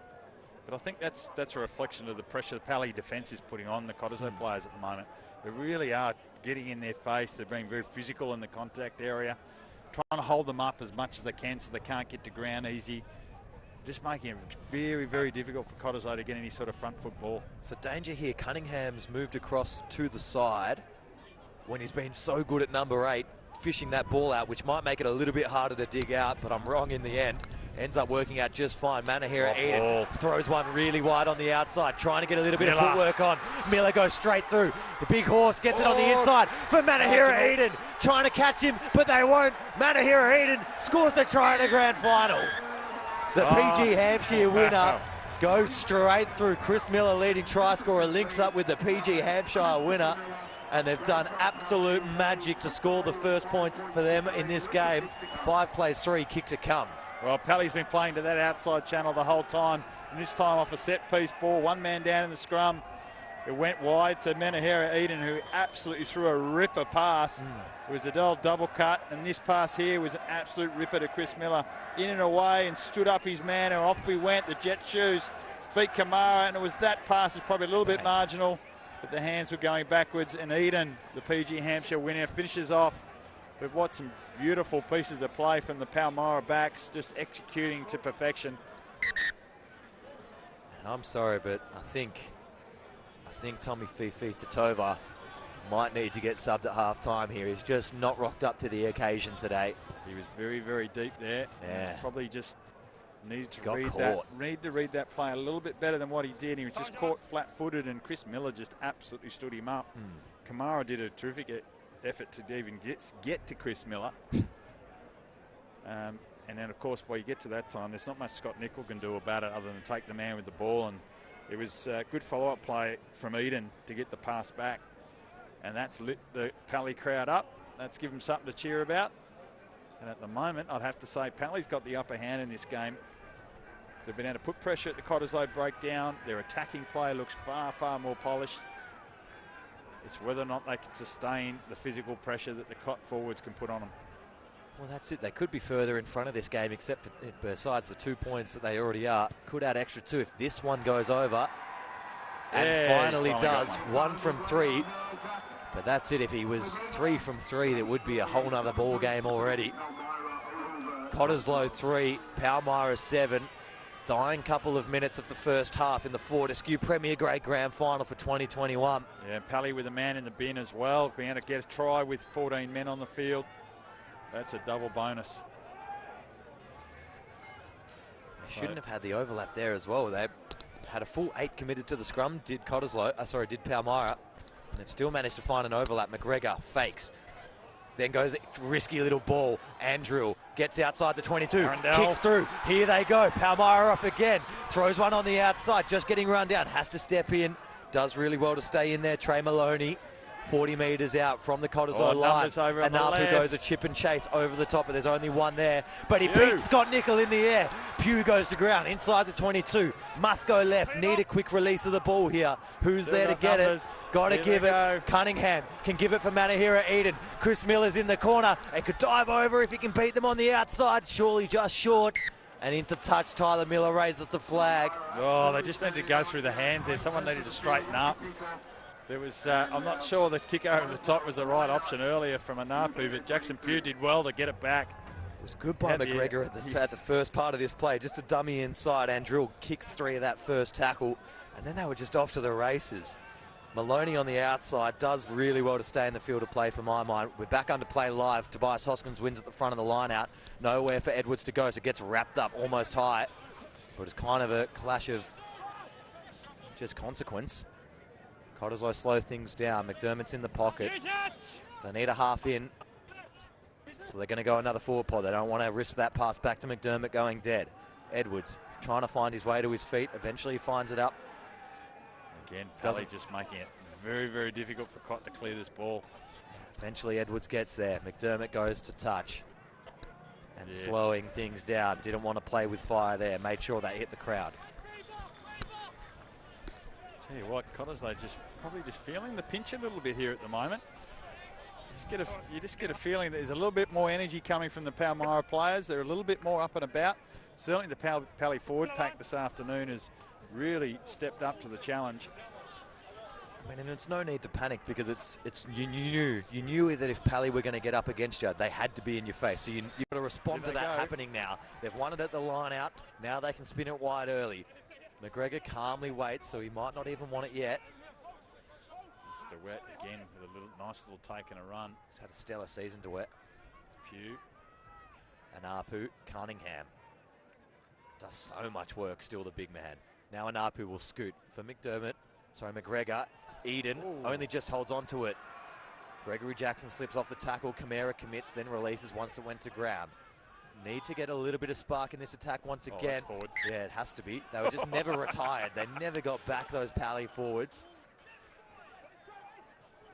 But I think that's a reflection of the pressure the Pally defence is putting on the Cottesloe players at the moment. They really are getting in their face. They're being very physical in the contact area, trying to hold them up as much as they can so they can't get to ground easy. Just making it very, very difficult for Cottesloe to get any sort of front foot ball. So danger here. Cunningham's moved across to the side when he's been so good at number 8, fishing that ball out, which might make it a little bit harder to dig out, but I'm wrong in the end. Ends up working out just fine. Manahira Eden throws one really wide on the outside, trying to get a little bit of footwork on. Miller goes straight through. The big horse gets it on the inside for Manahira Eden. Trying to catch him, but they won't. Manahira Eden scores the try in the grand final. The PG Hampshire winner goes straight through. Chris Miller, leading try scorer, links up with the PG Hampshire winner. And they've done absolute magic to score the first points for them in this game. 5 plays 3, kick to come. Well, Pally's been playing to that outside channel the whole time. And this time off a set-piece ball. One man down in the scrum. It went wide to Manahira Eden, who absolutely threw a ripper pass. It was a double cut, and this pass here was an absolute ripper to Chris Miller. In and away and stood up his man, and off we went. The Jet Shoes beat Kamara, and it was that pass is probably a little bit marginal, but the hands were going backwards, and Eden, the PG Hampshire winner, finishes off with what some beautiful pieces of play from the Palmyra backs, just executing to perfection. And I'm sorry, but I think Tommy Fifi Titova might need to get subbed at half-time here. He's just not rocked up to the occasion today. He was very, very deep there. Yeah. Probably just needed to read that play a little bit better than what he did. He was just caught flat-footed, and Chris Miller just absolutely stood him up. Kamara did a terrific effort to even get to Chris Miller. And then, of course, while you get to that time, there's not much Scott Nickel can do about it other than take the man with the ball. And it was a good follow-up play from Eden to get the pass back. And that's lit the Pally crowd up. That's given them something to cheer about. And at the moment, I'd have to say Pally's got the upper hand in this game. They've been able to put pressure at the Cottesloe breakdown. Their attacking play looks far, far more polished. It's whether or not they can sustain the physical pressure that the Cott forwards can put on them. Well, that's it. They could be further in front of this game, except for, besides the 2 points that they already are. Could add extra 2 if this one goes over. And finally does. 1 from 3. But that's it. If he was 3 from 3, there would be a whole nother ball game already. Cottesloe 3, Palmyra 7. Dying couple of minutes of the first half in the Fortescue Premier Grade Grand Final for 2021. Yeah, Pally with a man in the bin as well. Being able to get a try with 14 men on the field. That's a double bonus. They shouldn't have had the overlap there as well. They had a full 8 committed to the scrum, did Palmyra. And they've still managed to find an overlap. McGregor fakes. Then goes risky little ball. Andrew gets outside the 22. Arundel. Kicks through. Here they go. Palmyra off again. Throws one on the outside. Just getting run down. Has to step in. Does really well to stay in there. Trey Maloney. 40 metres out from the Cottesloe line. And up goes a chip and chase over the top, but there's only one there. But he beats Scott Nickel in the air. Pugh goes to ground inside the 22. Must go left. Need a quick release of the ball here. Who's there to get it? Got to give it. Cunningham can give it for Manahira Eden. Chris Miller's in the corner and could dive over if he can beat them on the outside. Surely just short. And into touch, Tyler Miller raises the flag. Oh, they just needed to go through the hands there. Someone needed to straighten up. There was, I'm not sure the kick over the top was the right option earlier from Anapu, but Jackson Pugh did well to get it back. was good by McGregor at the first part of this play, just a dummy inside. Andrew kicks 3 of that first tackle, and then they were just off to the races. Maloney on the outside does really well to stay in the field of play for my mind. We're back under play live. Tobias Hoskins wins at the front of the line out. Nowhere for Edwards to go, so gets wrapped up almost high. But it's kind of a clash of just consequence. Cottesloe slow things down. McDermott's in the pocket. They need a half in. So they're going to go another forward pod. They don't want to risk that pass back to McDermott going dead. Edwards trying to find his way to his feet. Eventually he finds it up. Again, Pally just making it very, very difficult for Cott to clear this ball. Eventually Edwards gets there. McDermott goes to touch. And slowing things down. Didn't want to play with fire there. Made sure they hit the crowd. Tell you what, Cottesloe probably just feeling the pinch a little bit here at the moment. You just get a feeling that there's a little bit more energy coming from the Palmyra players. They're a little bit more up and about. Certainly the Pally forward pack this afternoon has really stepped up to the challenge. I mean, and it's no need to panic because you knew that if Pally were going to get up against you, they had to be in your face. So you've got to respond to that happening now. They've won it at the line out. Now they can spin it wide early. McGregor calmly waits, so he might not even want it yet. It's DeWet again with a nice little take and a run. He's had a stellar season, DeWet. It's Pugh. And Apu Cunningham does so much work still, the big man. Now Anapu will scoot for McGregor. Eden only just holds on to it. Gregory Jackson slips off the tackle. Kamara commits, then releases once it went to ground. Need to get a little bit of spark in this attack once again. Yeah, it has to be. They were just never retired. They never got back those Pally forwards.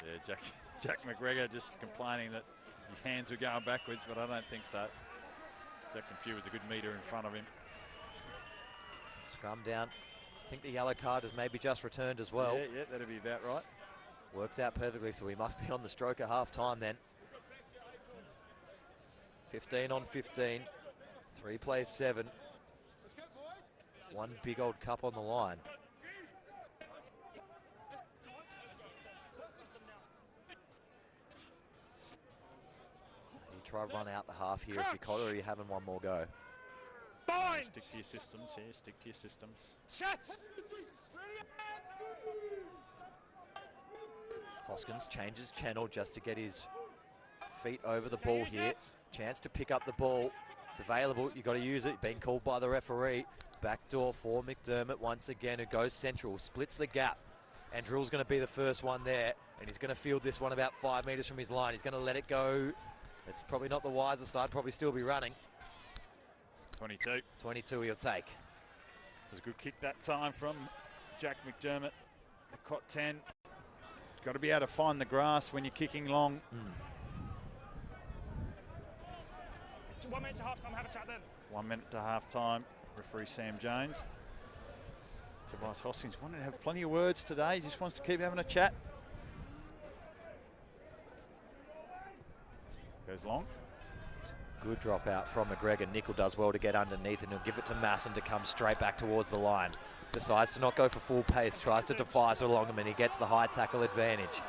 Yeah, Jack McGregor just complaining that his hands were going backwards, but I don't think so. Jackson Pugh was a good metre in front of him. Scrum down. I think the yellow card has maybe just returned as well. Yeah, that'd be about right. Works out perfectly, so we must be on the stroke at half time then. 15 on 15. 3 plays 7. One big old cup on the line. You try to run out the half here if you're Cotter, or are you having one more go? Stick to your systems here, stick to your systems. Hoskins changes channel just to get his feet over the ball here. Chance to pick up the ball. It's available. You've got to use it. Being called by the referee. Backdoor for McDermott once again, who goes central, splits the gap. And Drill's going to be the first one there. And he's going to field this one about 5 metres from his line. He's going to let it go. It's probably not the wisest side. Probably still be running. 22. 22 he'll take. It was a good kick that time from Jack McDermott. The Cot 10. Got to be able to find the grass when you're kicking long. 1 minute to half time, have a chat then. 1 minute to half time. Referee Sam Jones. Tobias Hoskins wanted to have plenty of words today. He just wants to keep having a chat. Goes long. Good drop out from McGregor. Nickel does well to get underneath, and he'll give it to Masson to come straight back towards the line. Decides to not go for full pace, tries to defy Sir Longman, and he gets the high tackle advantage.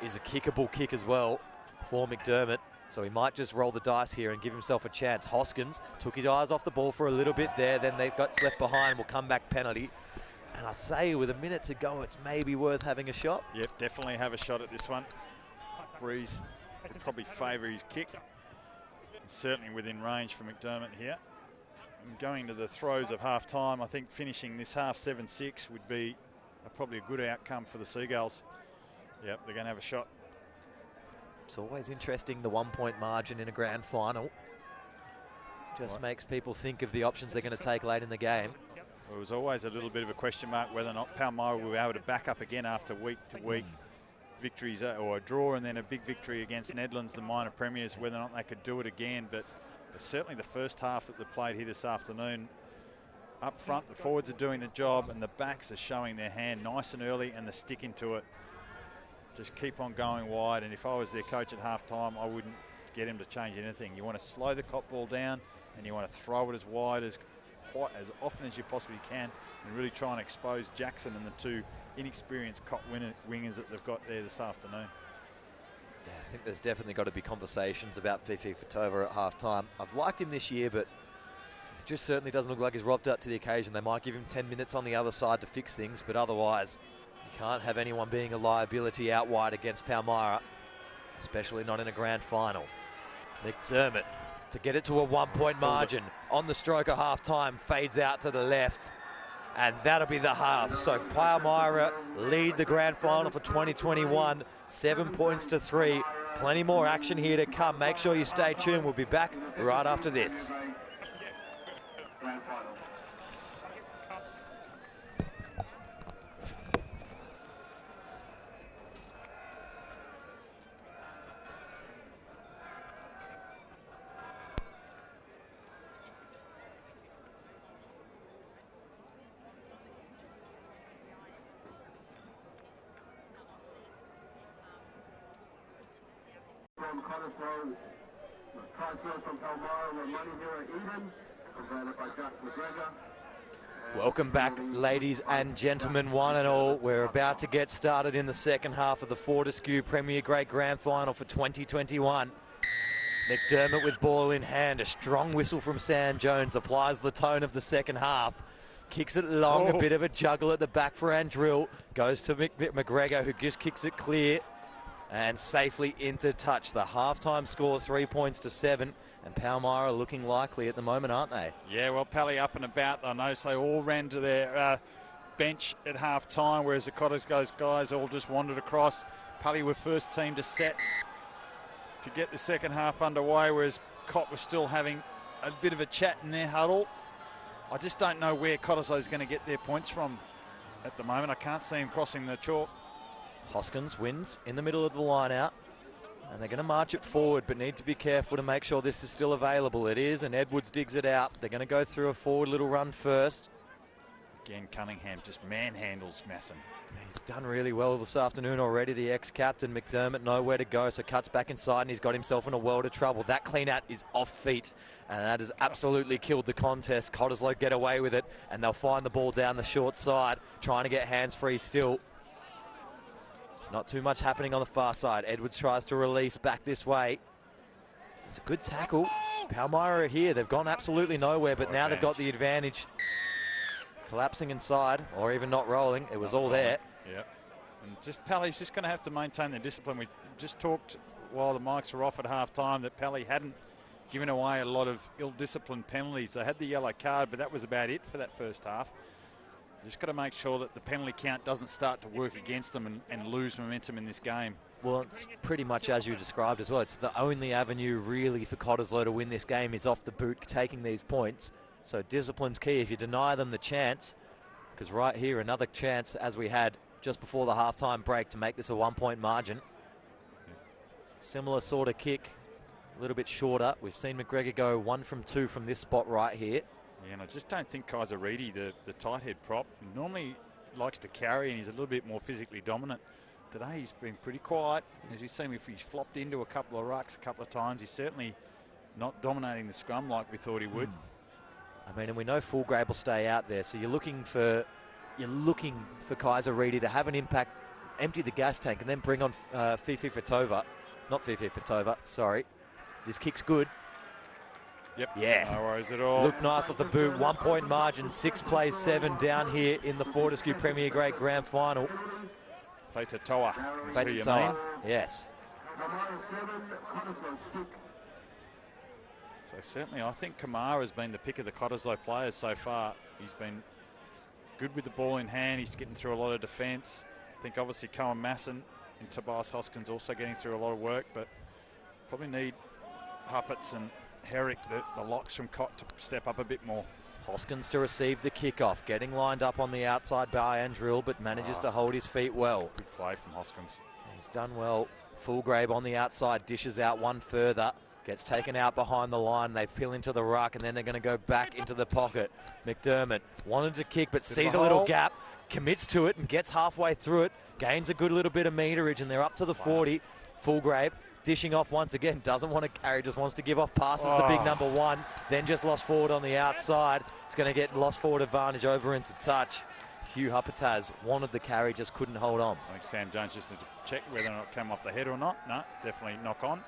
Is a kickable kick as well for McDermott, so he might just roll the dice here and give himself a chance. Hoskins took his eyes off the ball for a little bit there, then they got left behind, will come back penalty. And I say with a minute to go, it's maybe worth having a shot. Yep, definitely have a shot at this one. Breeze would probably favour his kick. It's certainly within range for McDermott here. And going to the throes of half time, I think finishing this half 7-6 would be probably a good outcome for the Seagulls. Yep, they're going to have a shot. It's always interesting, the 1 point margin in a grand final. Just makes people think of the options they're going to take late in the game. Well, it was always a little bit of a question mark whether or not Palmyra will be able to back up again after week to week victories or a draw and then a big victory against Nedlands, the minor premiers, whether or not they could do it again. But certainly the first half that they played here this afternoon, up front, the forwards are doing the job and the backs are showing their hand nice and early and they're sticking to it. Just keep on going wide, and if I was their coach at half-time, I wouldn't get him to change anything. You want to slow the Cot ball down and you want to throw it as wide as often as you possibly can and really try and expose Jackson and the two inexperienced Cot wingers that they've got there this afternoon. Yeah, I think there's definitely got to be conversations about Fifi Fatova at half-time. I've liked him this year, but it just certainly doesn't look like he's robbed up to the occasion. They might give him 10 minutes on the other side to fix things, but otherwise, you can't have anyone being a liability out wide against Palmyra, especially not in a grand final. McDermott to get it to a 1-point margin on the stroke of half-time, fades out to the left, and that'll be the half. So Palmyra lead the grand final for 2021, 7 points to 3. Plenty more action here to come. Make sure you stay tuned. We'll be back right after this. From Cottesloe, tries goes from Palmyra, where money here are even, presented by Jack McGregor. Welcome back, ladies and gentlemen, one and all. We're about to get started in the second half of the Fortescue Premier Grade Grand Final for 2021. McDermott with ball in hand, a strong whistle from Sam Jones applies the tone of the second half. Kicks it long, a bit of a juggle at the back for Andrill. Goes to McGregor, who just kicks it clear and safely into touch. The halftime score 3 points to 7, and Palmyra looking likely at the moment, aren't they? Yeah, well, Pally up and about. I noticed they all ran to their bench at half-time, whereas the Cottesloe guys all just wandered across. Pally were first team to set to get the second half underway, whereas Cott was still having a bit of a chat in their huddle. I just don't know where Cottesloe is going to get their points from at the moment. I can't see him crossing the chalk. Hoskins wins in the middle of the line out, and they're going to march it forward, but need to be careful to make sure this is still available. It is, and Edwards digs it out. They're going to go through a forward little run first. Again, Cunningham just manhandles Masson. He's done really well this afternoon already. The ex-captain McDermott nowhere to go, so cuts back inside, and he's got himself in a world of trouble. That clean out is off feet, and that has absolutely killed the contest. Cottesloe get away with it, and they'll find the ball down the short side, trying to get hands-free still. Not too much happening on the far side. Edwards tries to release back this way. It's a good tackle. Palmyra are here. They've gone absolutely nowhere, but now they've got the advantage. Collapsing inside, or even not rolling. It was all there. Yep. And just Pally's just going to have to maintain the discipline. We just talked while the mics were off at half-time that Pally hadn't given away a lot of ill-disciplined penalties. They had the yellow card, but that was about it for that first half. Just got to make sure that the penalty count doesn't start to work against them and lose momentum in this game. Well, it's pretty much as you described as well. It's the only avenue really for Cottesloe to win this game is off the boot, taking these points. So discipline's key. If you deny them the chance, because right here, another chance as we had just before the halftime break to make this a 1-point margin. Similar sort of kick, a little bit shorter. We've seen McGregor go 1 from 2 from this spot right here. Yeah, and I just don't think Kaiser Reedy, the tight head prop, normally likes to carry and he's a little bit more physically dominant. Today he's been pretty quiet. As you've seen, if he's flopped into a couple of rucks a couple of times, he's certainly not dominating the scrum like we thought he would. I mean, and we know Fulgrave will stay out there, so you're looking for Kaiser Reedy to have an impact, empty the gas tank, and then bring on Fifi Fatova. Not Fifi Fatova, sorry. This kick's good. Yep. Yeah. No worries at all. Look nice off the boot. 1-point margin. 6 plays 7 down here in the Fortescue Premier Grade Grand Final. Fatatoa. Fatatoa. Yes. So certainly I think Kamara has been the pick of the Cottesloe players so far. He's been good with the ball in hand. He's getting through a lot of defence. I think obviously Cohen Masson and Tobias Hoskins also getting through a lot of work, but probably need Huppets and Herrick, the locks from Cott, to step up a bit more. Hoskins to receive the kickoff, getting lined up on the outside by Andrill, but manages to hold his feet well. Good play from Hoskins. He's done well. Fulgrave on the outside, dishes out one further, gets taken out behind the line. They peel into the ruck, and then they're going to go back into the pocket. McDermott wanted to kick, but sees a little gap, commits to it, and gets halfway through it, gains a good little bit of meterage, and they're up to the 40. Fulgrave dishing off once again, doesn't want to carry, just wants to give off passes the big number 1, then just lost forward on the outside. It's going to get lost forward advantage over into touch. Hugh Huppertaz wanted the carry, just couldn't hold on. I think Sam Jones just needs to check whether or not it came off the head or not. No, definitely knock on.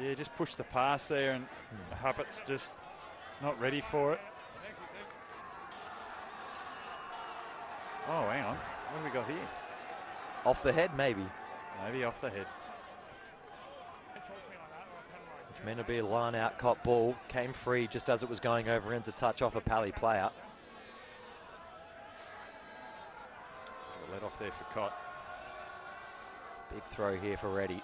Yeah, just push the pass there, and Huppert's just not ready for it. Oh, hang on. What have we got here? Off the head, maybe. Maybe off the head. Which meant to be a line-out cop ball. Came free just as it was going over into touch off a Pally player. Let off there for Cott. Big throw here for Reddy.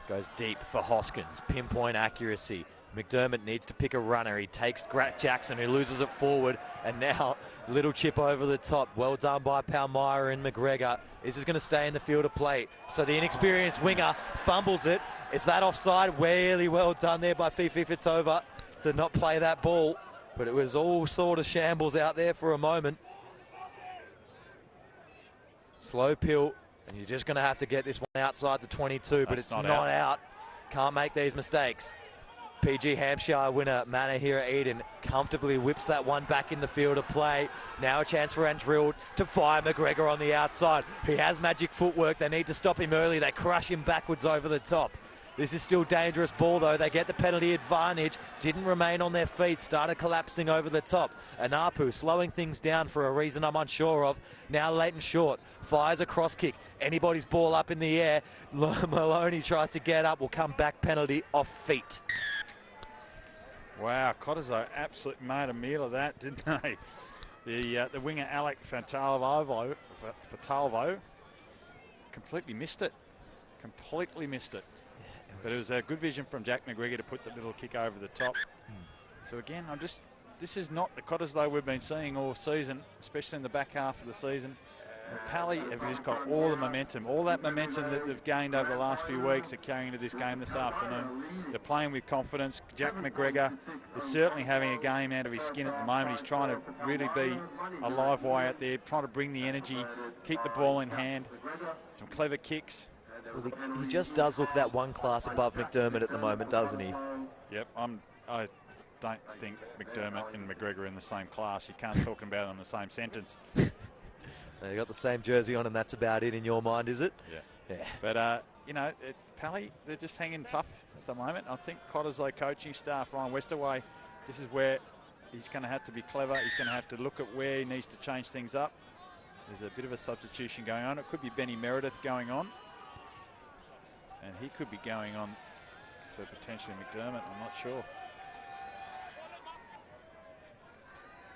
Goes deep for Hoskins. Pinpoint accuracy. McDermott needs to pick a runner. He takes Grat Jackson, who loses it forward. And now, little chip over the top. Well done by Palmyra and McGregor. This is going to stay in the field of play. So the inexperienced winger fumbles it. Is that offside? Really well done there by Fifi Fitova to not play that ball. But it was all sort of shambles out there for a moment. Slow pill. And you're just going to have to get this one outside the 22, but it's not out. Can't make these mistakes. PG Hampshire winner Manahira Eden comfortably whips that one back in the field of play. Now a chance for Andrill to fire McGregor on the outside. He has magic footwork. They need to stop him early. They crush him backwards over the top. This is still dangerous ball, though. They get the penalty advantage. Didn't remain on their feet. Started collapsing over the top. Anapu slowing things down for a reason I'm unsure of. Now Leighton Short fires a cross kick. Anybody's ball up in the air. Maloney tries to get up. Will come back penalty off feet. Wow, Cottesloe absolutely made a meal of that, didn't they? The winger Alec Fatalvo completely missed it. Completely missed it. But it was a good vision from Jack McGregor to put the little kick over the top. So again, this is not the Cottesloe we've been seeing all season, especially in the back half of the season. And Pally have just got all the momentum, all that momentum that they've gained over the last few weeks are carrying into this game this afternoon. They're playing with confidence. Jack McGregor is certainly having a game out of his skin at the moment. He's trying to really be a live wire out there, trying to bring the energy, keep the ball in hand, some clever kicks. Well, he just does look that one class above McDermott at the moment, doesn't he? Yep, I don't think McDermott and McGregor are in the same class. You can't talk about them in the same sentence. They got the same jersey on, and that's about it in your mind, is it? Yeah. But, you know, Pally, they're just hanging tough at the moment. I think Cottesloe coaching staff, Ryan Westerway, this is where he's going to have to be clever. He's going to have to look at where he needs to change things up. There's a bit of a substitution going on. It could be Benny Meredith going on. And he could be going on for potentially McDermott. I'm not sure.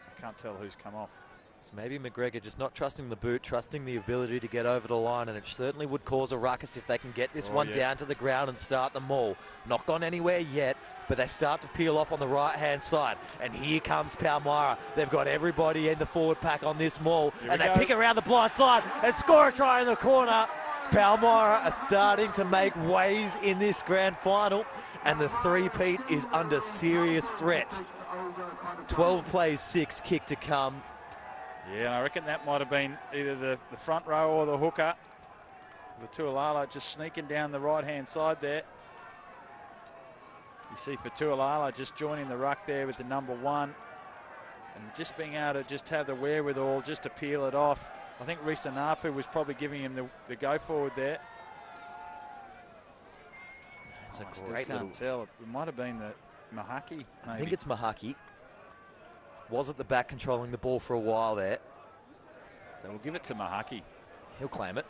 I can't tell who's come off. So maybe McGregor just not trusting the boot, trusting the ability to get over the line, and it certainly would cause a ruckus if they can get this one down to the ground and start the maul. Not gone anywhere yet, but they start to peel off on the right-hand side. And here comes Palmyra. They've got everybody in the forward pack on this maul, and they pick around the blind side and score a try in the corner. Palmyra are starting to make waves in this grand final, and the three-peat is under serious threat. 12 plays, 6 kick to come. Yeah, and I reckon that might have been either the front row or the hooker. The Tuilala just sneaking down the right-hand side there. You see Fatuilala just joining the ruck there with the number 1. And just being able to just have the wherewithal just to peel it off. I think Risa Napu was probably giving him the go forward there. It's a great little... can't tell. It might have been the Mahaki, maybe. I think it's Mahaki. Was at the back controlling the ball for a while there. So we'll give it to Mahaki. He'll claim it.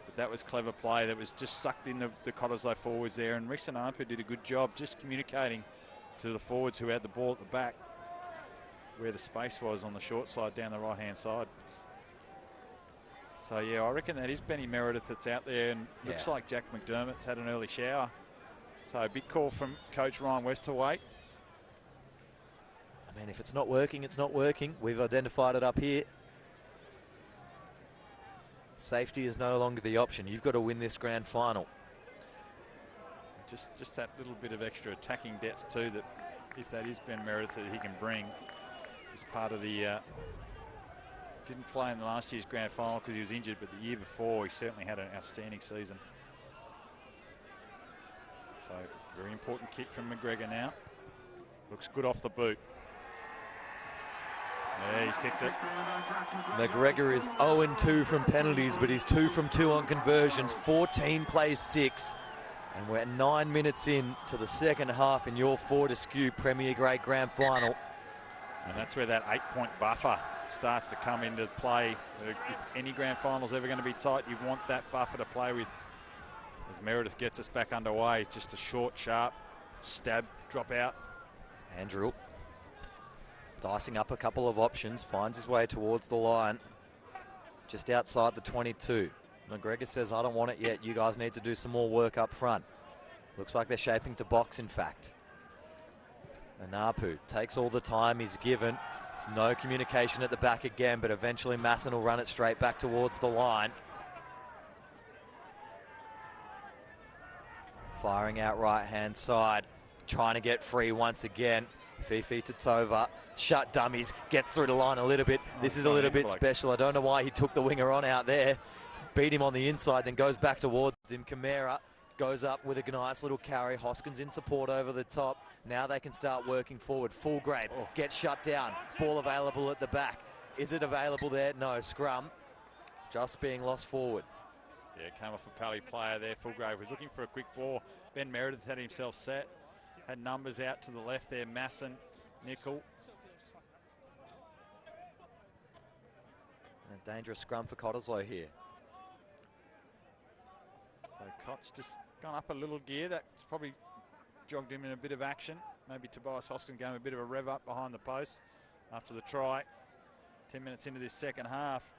But that was clever play. That was just sucked in the Cottesloe forwards there. And Rixanapu did a good job just communicating to the forwards who had the ball at the back where the space was on the short side down the right-hand side. So, yeah, I reckon that is Benny Meredith that's out there. And looks like Jack McDermott's had an early shower. So a big call from Coach Ryan Westerway. I mean, if it's not working, it's not working. We've identified it up here. Safety is no longer the option. You've got to win this grand final. Just that little bit of extra attacking depth too, that if that is Ben Meredith that he can bring, is part of the... didn't play in the last year's grand final because he was injured, but the year before he certainly had an outstanding season. So, very important kick from McGregor now. Looks good off the boot. Yeah, he's kicked it. McGregor is 0-2 from penalties, but he's 2 from 2 on conversions. 14 plays 6. And we're 9 minutes in to the second half in your Fortescue Premier Grade Grand Final. And that's where that 8-point buffer starts to come into play. If any grand final's ever going to be tight, you want that buffer to play with. As Meredith gets us back underway, just a short, sharp stab, drop out. Andrew dicing up a couple of options, finds his way towards the line, just outside the 22. McGregor says, I don't want it yet. You guys need to do some more work up front. Looks like they're shaping to box, in fact. Anapu takes all the time he's given. No communication at the back again, but eventually Masson will run it straight back towards the line. Firing out right-hand side, trying to get free once again. Fifi Titova, shut dummies, gets through the line a little bit. This is a little bit special. I don't know why he took the winger on out there. Beat him on the inside, then goes back towards him. Camara goes up with a nice little carry. Hoskins in support over the top. Now they can start working forward. Fullgrave gets shut down. Ball available at the back. Is it available there? No. Scrum just being lost forward. Yeah, came off a Pally player there. Fullgrave was looking for a quick ball. Ben Meredith had himself set. Had numbers out to the left there. Masson, Nickel. And a dangerous scrum for Cottesloe here. So Cott's just gone up a little gear. That's probably jogged him in a bit of action. Maybe Tobias Hoskins gave him a bit of a rev up behind the post after the try. 10 minutes into this second half.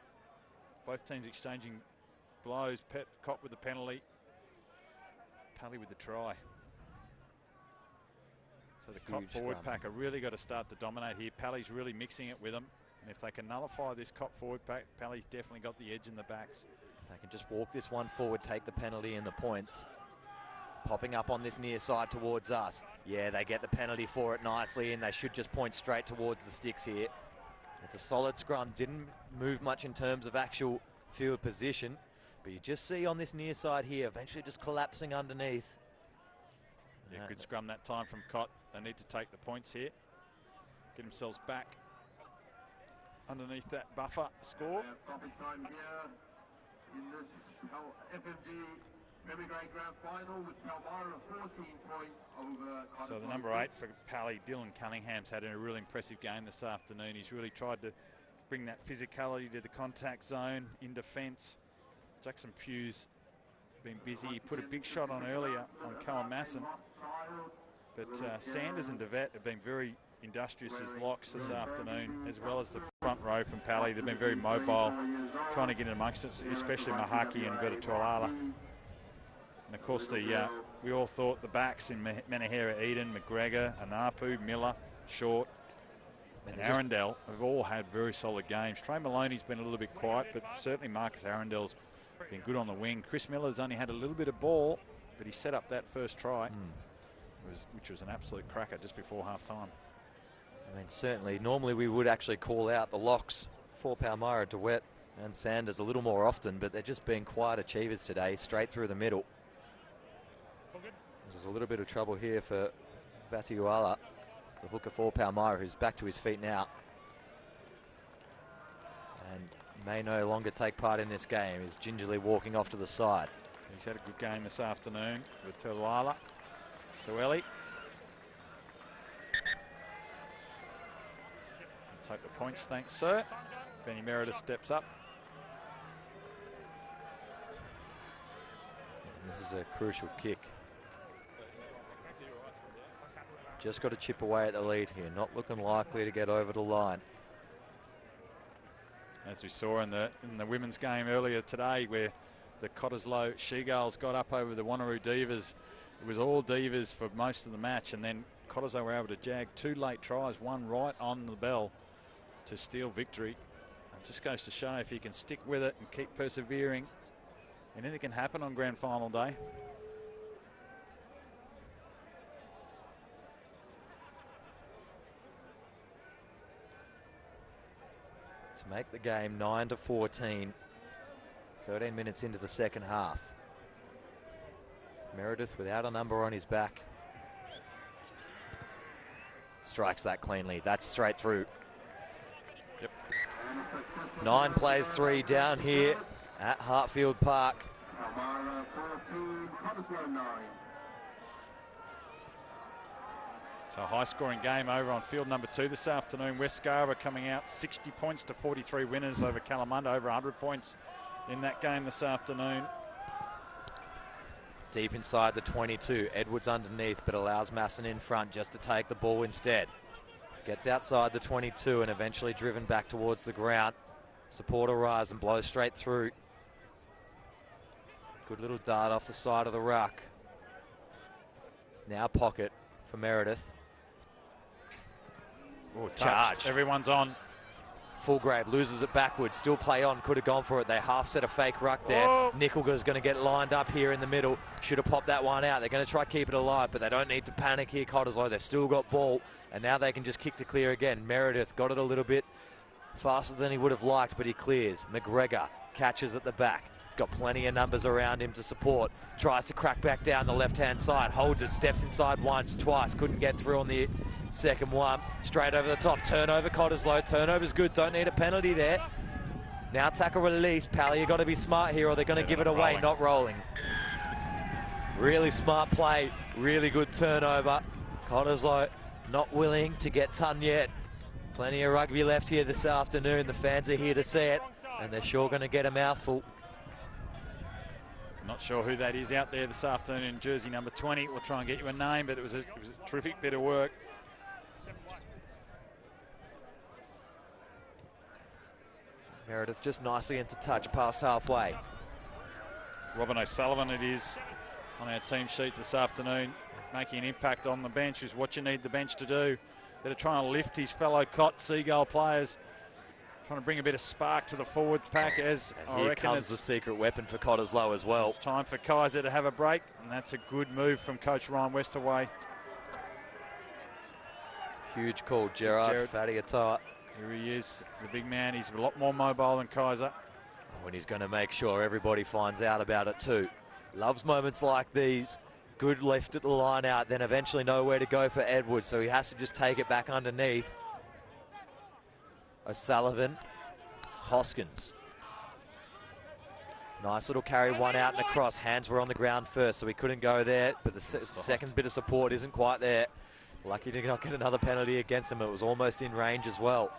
Both teams exchanging blows. Cott with the penalty. Pally with the try. So the Cott forward pack are really got to start to dominate here. Pally's really mixing it with them. And if they can nullify this Cott forward pack, Pally's definitely got the edge in the backs. They can just walk this one forward, take the penalty and the points. Popping up on this near side towards us. Yeah, they get the penalty for it nicely, and they should just point straight towards the sticks here. It's a solid scrum. Didn't move much in terms of actual field position, but you just see on this near side here, eventually just collapsing underneath. Yeah, good scrum that time from Cott. They need to take the points here. Get themselves back underneath that buffer score. Stoppage time here in this FMG Premier Grade Grand Final with Palmyra 14 points over Cottesloe. So the number 8 for Pally, Dylan Cunningham's had a really impressive game this afternoon. He's really tried to bring that physicality to the contact zone in defence. Jackson Pugh's been busy. He put a big shot on earlier on Cohen Masson. But Sanders and DeVette have been very industrious as locks this afternoon, as well as the front row from Pally. They've been very mobile, trying to get in amongst it, especially Mahaki and Vertualala. And of course, we all thought the backs in Menahera, Eden, McGregor, Anapu, Miller, Short, and Arundel have all had very solid games. Trey Maloney's been a little bit quiet, but certainly Marcus Arundel's been good on the wing. Chris Miller's only had a little bit of ball, but he set up that first try, which was an absolute cracker just before half-time. I mean, certainly, normally we would actually call out the locks for Palmyra, DeWitt and Sanders a little more often, but they're just being quiet achievers today, straight through the middle. There's a little bit of trouble here for Vatuala, the hooker for Palmyra, who's back to his feet now and may no longer take part in this game. He's gingerly walking off to the side. He's had a good game this afternoon with Tulala. Sueli. Take the points, thanks, sir. Benny Meredith steps up. And this is a crucial kick. Just got to chip away at the lead here. Not looking likely to get over the line. As we saw in the women's game earlier today, where the Cottesloe She-Girls got up over the Wanneroo Divas. It was all Divas for most of the match, and then Cottesloe were able to jag 2 late tries, one right on the bell to steal victory. It just goes to show if you can stick with it and keep persevering, anything can happen on grand final day. To make the game 9-14, 13 minutes into the second half. Meredith without a number on his back. Strikes that cleanly. That's straight through. Yep. 9 plays 3 down here at Hartfield Park. Palmyra 14, Cottesloe 9. So a high-scoring game over on field number 2 this afternoon. West Scarborough coming out 60 points to 43 winners over Kalamunda, over 100 points in that game this afternoon. Deep inside the 22, Edwards underneath, but allows Masson in front just to take the ball instead. Gets outside the 22 and eventually driven back towards the ground. Supporter rise and blows straight through. Good little dart off the side of the ruck. Now pocket for Meredith. Ooh, Charge. Everyone's on. Fullgrave loses it backwards, still play on, could have gone for it. They half set a fake ruck there. Oh. Nickelga's going to get lined up here in the middle. Should have popped that one out. They're going to try to keep it alive, but they don't need to panic here, Cottesloe. They've still got ball, and now they can just kick to clear again. Meredith got it a little bit faster than he would have liked, but he clears. McGregor catches at the back. Got plenty of numbers around him to support. Tries to crack back down the left-hand side. Holds it, steps inside once, twice. Couldn't get through on the second one. Straight over the top. Turnover, Cottesloe. Turnover's good. Don't need a penalty there. Now tackle release. Pally, you got to be smart here or they're going to give it away. Not rolling. Really smart play. Really good turnover. Cottesloe not willing to get ton yet. Plenty of rugby left here this afternoon. The fans are here to see it, and they're sure going to get a mouthful. Not sure who that is out there this afternoon in jersey number 20. We'll try and get you a name, but it was a terrific bit of work. Meredith just nicely into touch past halfway. Robin O'Sullivan it is on our team sheet this afternoon, making an impact on the bench is what you need the bench to do. Better try and lift his fellow Seagull players, trying to bring a bit of spark to the forward pack as and here comes the secret weapon for Cottesloe as well. It's time for Kaiser to have a break, and that's a good move from coach Ryan Westerway. Huge call, Gerard Fadiatoa. Here he is, the big man. He's a lot more mobile than Kaiser. Oh, and he's going to make sure everybody finds out about it too. Loves moments like these. Good lift at the line out, then eventually know where to go for Edwards, so he has to just take it back underneath. O'Sullivan, Hoskins. Nice little carry, one out and across. Hands were on the ground first, so he couldn't go there, but the second bit of support isn't quite there. Lucky to not get another penalty against him. It was almost in range as well.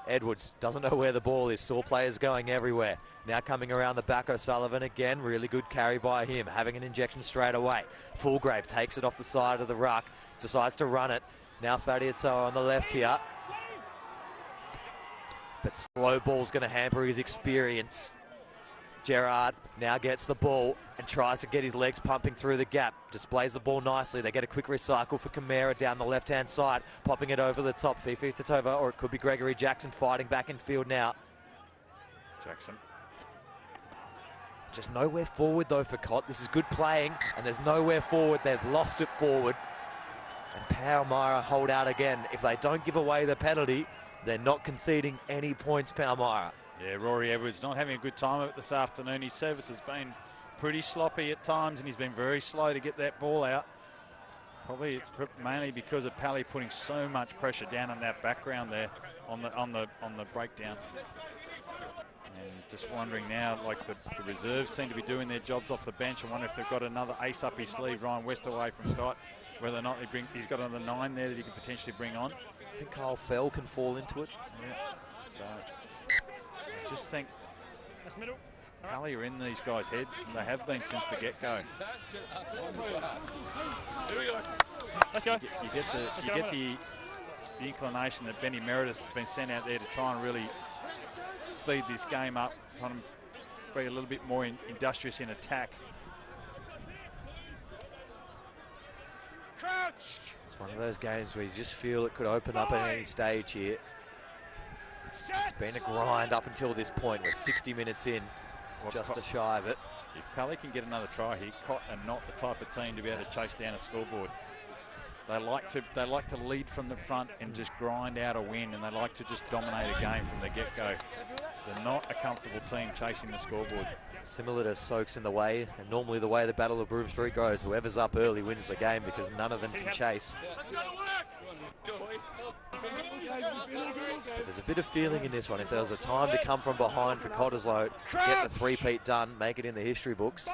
Edwards doesn't know where the ball is. Saw players going everywhere. Now coming around the back, O'Sullivan again. Really good carry by him, having an injection straight away. Fullgrave takes it off the side of the ruck, decides to run it. Now Fadiatoa on the left here. But slow ball's going to hamper his experience. Gerard now gets the ball and tries to get his legs pumping through the gap. Displays the ball nicely. They get a quick recycle for Camara down the left-hand side, popping it over the top. Fifi Tatova, or it could be Gregory Jackson fighting back in field now. Jackson. Just nowhere forward though for Cott. This is good playing, and there's nowhere forward. They've lost it forward. And Palmyra hold out again. If they don't give away the penalty, they're not conceding any points, Palmyra. Yeah, Rory Edwards not having a good time of it this afternoon. His service has been pretty sloppy at times, and he's been very slow to get that ball out. Probably it's mainly because of Pally putting so much pressure down on that background there on the breakdown. And just wondering now, like the reserves seem to be doing their jobs off the bench. I wonder if they've got another ace up his sleeve, Ryan Westerway from Scott, whether or not he's got another 9 there that he could potentially bring on. I think Kyle Fell can fall into it. Yeah, so I just think Pally are in these guys' heads, and they have been since the get-go. Let's go. You get the inclination that Benny Meredith's been sent out there to try and really speed this game up, trying to be a little bit more industrious in attack. Crouch. It's one of those games where you just feel it could open up at any stage here. It's been a grind up until this point. We're 60 minutes in, just shy of it. If Pally can get another try here, Cott are not the type of team to be able to chase down a scoreboard. They like to lead from the front and just grind out a win, and they like to just dominate a game from the get-go. They're not a comfortable team chasing the scoreboard. Similar to Soaks in the way, and normally the way the Battle of Broome Street goes, whoever's up early wins the game because none of them can chase. But there's a bit of feeling in this one. If there was a time to come from behind for Cottesloe, get the three-peat done, make it in the history books.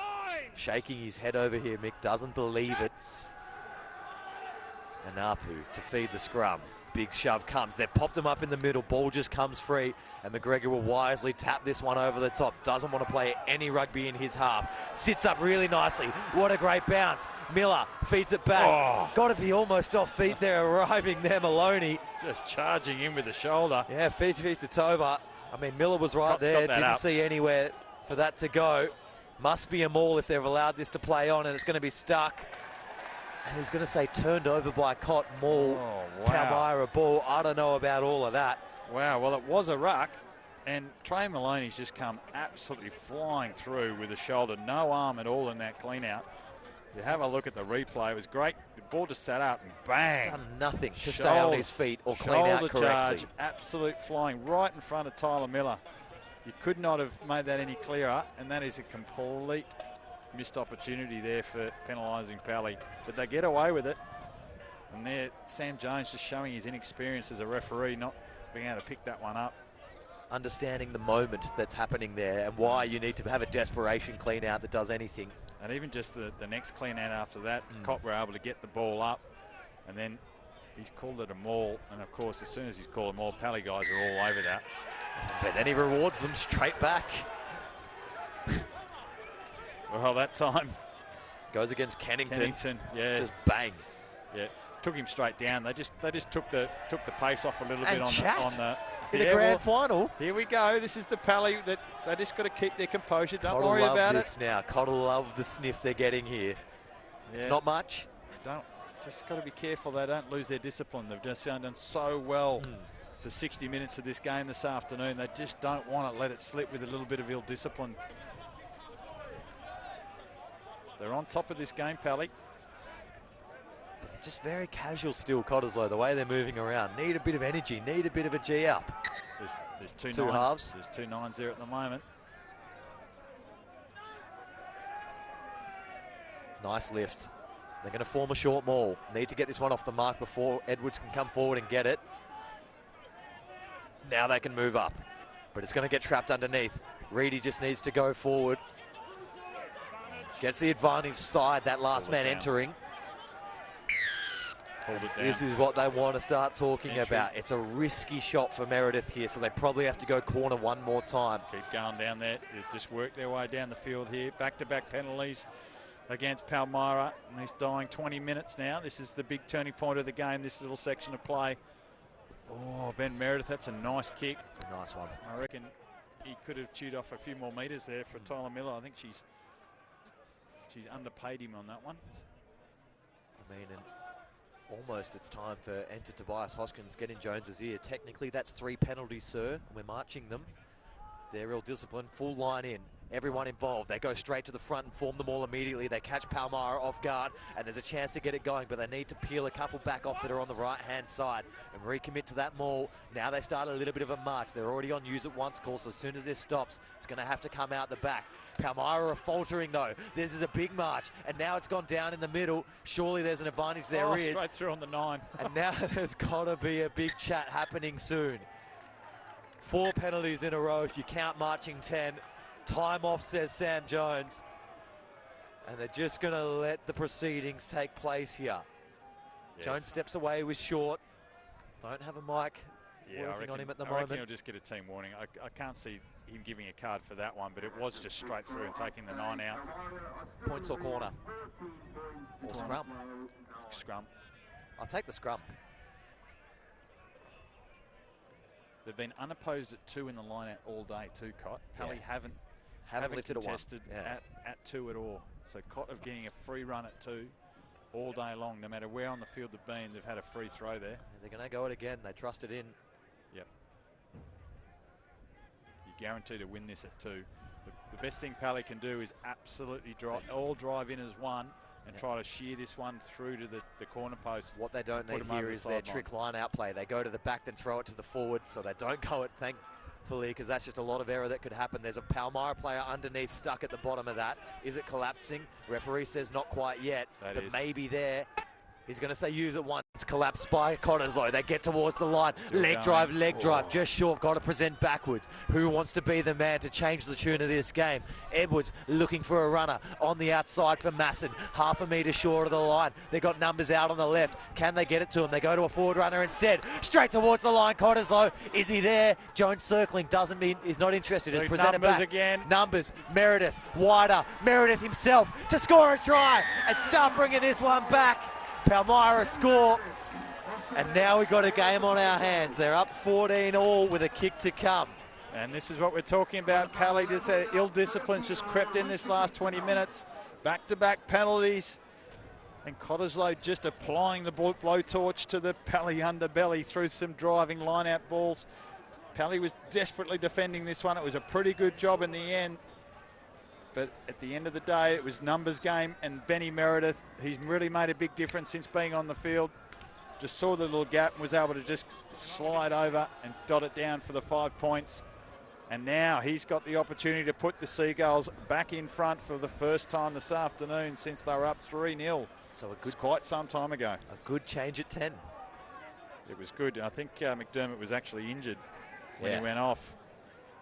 Shaking his head over here, Mick doesn't believe it. And Apu to feed the scrum. Big shove comes. They've popped him up in the middle. Ball just comes free. And McGregor will wisely tap this one over the top. Doesn't want to play any rugby in his half. Sits up really nicely. What a great bounce. Miller feeds it back. Oh. Got to be almost off feet there, arriving there, Maloney. Just charging in with the shoulder. Yeah, feet to Tova. I mean, Miller was right there. Didn't see anywhere for that to go. Must be a maul if they've allowed this to play on, and it's going to be stuck. And he's going to say turned over by Cott, maul, Palmyra ball. I don't know about all of that. Wow, well, it was a ruck, and Trey Maloney's just come absolutely flying through with the shoulder. No arm at all in that clean out. You have a look at the replay. It was great. The ball just sat up and bang. He's done nothing to stay on his feet or clean out correctly. Charge, absolute flying right in front of Tyler Miller. You could not have made that any clearer, and that is a complete missed opportunity there for penalising Pally. But they get away with it. And there, Sam Jones just showing his inexperience as a referee, not being able to pick that one up. Understanding the moment that's happening there and why you need to have a desperation clean out that does anything. And even just the next clean out after that, Cott were able to get the ball up, and then he's called it a maul. And of course, as soon as he's called a maul, Pally guys are all over that. But then he rewards them straight back. Well, that time goes against Kennington. Yeah, just bang. Yeah, took him straight down. They just took the pace off a little bit on the in the grand final. Here we go. This is the Pally that they just got to keep their composure. Don't worry about it. Now, Cottle love the sniff they're getting here. Yeah. It's not much. Just got to be careful they don't lose their discipline. They've just done so well for 60 minutes of this game this afternoon. They just don't want to let it slip with a little bit of ill discipline. They're on top of this game, Pally. But they're just very casual still, Cottesloe, the way they're moving around. Need a bit of energy, need a bit of a G up. There's two nines. Halves. There's 2 nines there at the moment. Nice lift. They're going to form a short maul. Need to get this one off the mark before Edwards can come forward and get it. Now they can move up. But it's going to get trapped underneath. Reedy just needs to go forward. Gets the advantage side, that last man entering. Hold it down. This is what they want to start talking about. It's a risky shot for Meredith here, so they probably have to go corner one more time. Keep going down there. They just work their way down the field here. Back-to-back penalties against Palmyra. And he's dying 20 minutes now. This is the big turning point of the game, this little section of play. Oh, Ben Meredith, that's a nice kick. It's a nice one. I reckon he could have chewed off a few more metres there for Tyler Miller. I think she's underpaid him on that one. I mean, and almost it's time for enter Tobias Hoskins, get in Jones's ear. Technically, that's 3 penalties, sir. We're marching them. They're real disciplined, full line in. Everyone involved. They go straight to the front and form them all immediately. They catch Palmyra off guard, and there's a chance to get it going, but they need to peel a couple back off that are on the right-hand side and recommit to that maul. Now they start a little bit of a march. They're already on use it once call, so as soon as this stops, it's going to have to come out the back. Palmyra are faltering, though. This is a big march, and now it's gone down in the middle. Surely there's an advantage. There is. Straight through on the 9. And now there's got to be a big chat happening soon. 4 penalties in a row if you count marching 10. Time off, says Sam Jones. And they're just going to let the proceedings take place here. Yes. Jones steps away with Short. Don't have a mic working on him at the moment. I reckon he'll just get a team warning. I can't see him giving a card for that one, but it was just straight through and taking the 9 out. Points or corner? Or scrum? Scrum. I'll take the scrum. They've been unopposed at 2 in the line out all day too, Cott. Pally haven't lifted contested at 2 at all. So Cott of getting a free run at 2 all day long. No matter where on the field they've been, they've had a free throw there. And they're going to go it again. They trust it in. Yep. You're guaranteed to win this at 2. The best thing Pally can do is absolutely drive in as one and try to shear this one through to the corner post. What they don't need here is their trick line out play. They go to the back, then throw it to the forward, so they don't go it. thankfully, because that's just a lot of error that could happen. There's a Palmyra player underneath stuck at the bottom of that. Is it collapsing? Referee says not quite yet, but maybe there. He's going to say use it once. Collapsed by Cottesloe. They get towards the line. Leg drive, just short. Got to present backwards. Who wants to be the man to change the tune of this game? Edwards looking for a runner on the outside for Masson. Half a metre short of the line. They got numbers out on the left. Can they get it to him? They go to a forward runner instead. Straight towards the line. Cottesloe. Is he there? Jones circling. Doesn't mean he's not interested. He's presented back. Again. Numbers. Meredith. Wider. Meredith himself to score a try and start bringing this one back. Palmyra score, and now we've got a game on our hands. They're up 14-all with a kick to come. And this is what we're talking about. Pally, just ill discipline's just crept in this last 20 minutes. Back-to-back penalties. And Cottesloe just applying the blowtorch to the Pally underbelly through some driving line-out balls. Pally was desperately defending this one. It was a pretty good job in the end. But at the end of the day, it was numbers game, and Benny Meredith, he's really made a big difference since being on the field. Just saw the little gap and was able to just slide over and dot it down for the 5 points. And now he's got the opportunity to put the Seagulls back in front for the first time this afternoon since they were up 3-0. So it's quite some time ago. A good change at 10. It was good. I think McDermott was actually injured when he went off.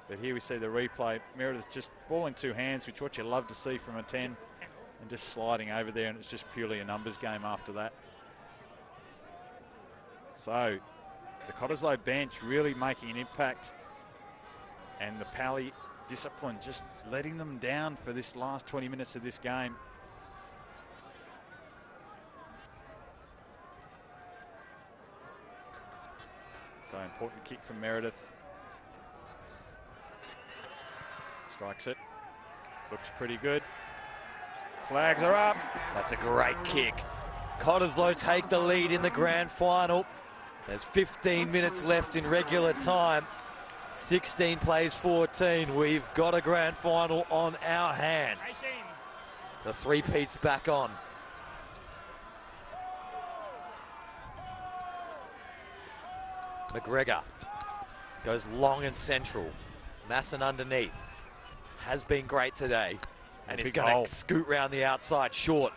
But here we see the replay. Meredith just ball in two hands, which what you love to see from a 10, and just sliding over there, and it's just purely a numbers game after that. So the Cottesloe bench really making an impact, and the Pally discipline just letting them down for this last 20 minutes of this game. So important kick from Meredith. Strikes it. Looks pretty good. Flags are up. That's a great kick. Cottesloe take the lead in the grand final. There's 15 minutes left in regular time. 16 plays 14. We've got a grand final on our hands. 18. The three-peat's back on. McGregor goes long and central. Masson underneath. Has been great today, and he's going to scoot round the outside. Short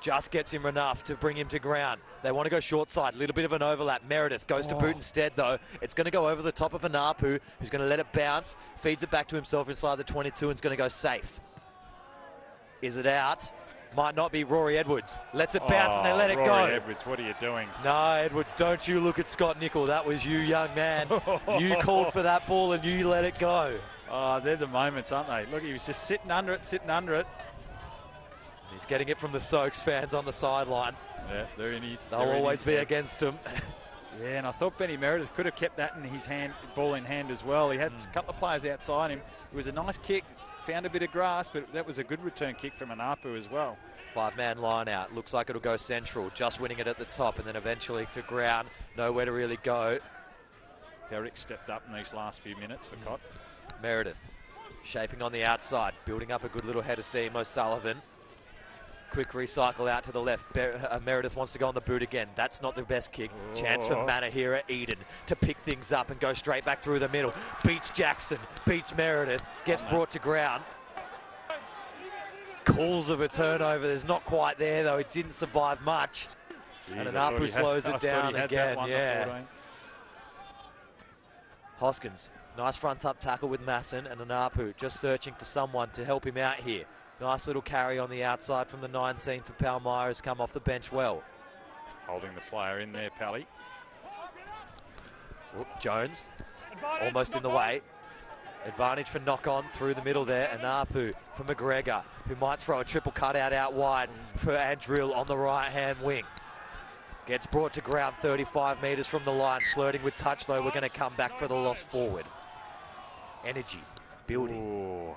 just gets him enough to bring him to ground. They want to go short side, a little bit of an overlap. Meredith goes to boot instead, though. It's going to go over the top of Anapu, who's going to let it bounce, feeds it back to himself inside the 22, and is going to go safe. Is it out? Might not be. Rory Edwards lets it bounce, and they let it go. Rory Edwards, what are you doing? No, Edwards, don't you look at Scott Nicol. That was you, young man. You called for that ball, and you let it go. Oh, they're the moments, aren't they? Look, he was just sitting under it. He's getting it from the Soaks fans on the sideline. Yeah, they'll always be against him. Yeah, and I thought Benny Meredith could have kept that in his hand, ball in hand as well. He had a couple of players outside him. It was a nice kick, found a bit of grass, but that was a good return kick from Anapu as well. Five-man line out. Looks like it'll go central, just winning it at the top and then eventually to ground. Nowhere to really go. Herrick stepped up in these last few minutes for Cott. Meredith shaping on the outside, building up a good little head of steam. O'Sullivan. Quick recycle out to the left. Meredith wants to go on the boot again. That's not the best kick. Chance for Manahira Eden to pick things up and go straight back through the middle. Beats Jackson, beats Meredith, gets brought to ground. Calls of a turnover. There's not quite there, though. It didn't survive much. Jeez, and Anapu slows it down again. Yeah. Hoskins. Nice front up tackle with Masson, and Anapu just searching for someone to help him out here. Nice little carry on the outside from the 19 for Palmyra, has come off the bench well. Holding the player in there, Pally. Jones, almost in the way. Advantage for knock on through the middle there. Anapu for McGregor, who might throw a triple cutout out wide for Andrill on the right-hand wing. Gets brought to ground 35 metres from the line, flirting with touch though. We're going to come back for the loss forward. Energy, building. Ooh.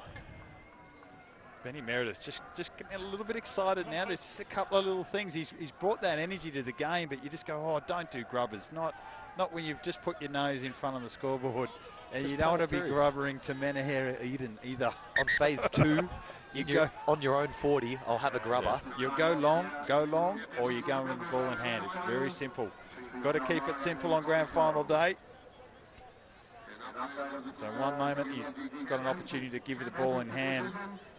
Benny Meredith just getting a little bit excited now. There's just a couple of little things. He's brought that energy to the game, but you just go, oh, don't do grubbers. Not when you've just put your nose in front of the scoreboard. And just you don't want to be grubbering to Manahira Eden either. On phase 2, you go on your own 40, I'll have a grubber. Yeah. You'll go long, or you're going with the ball in hand. It's very simple. Got to keep it simple on grand final day. So one moment he's got an opportunity to give you the ball in hand.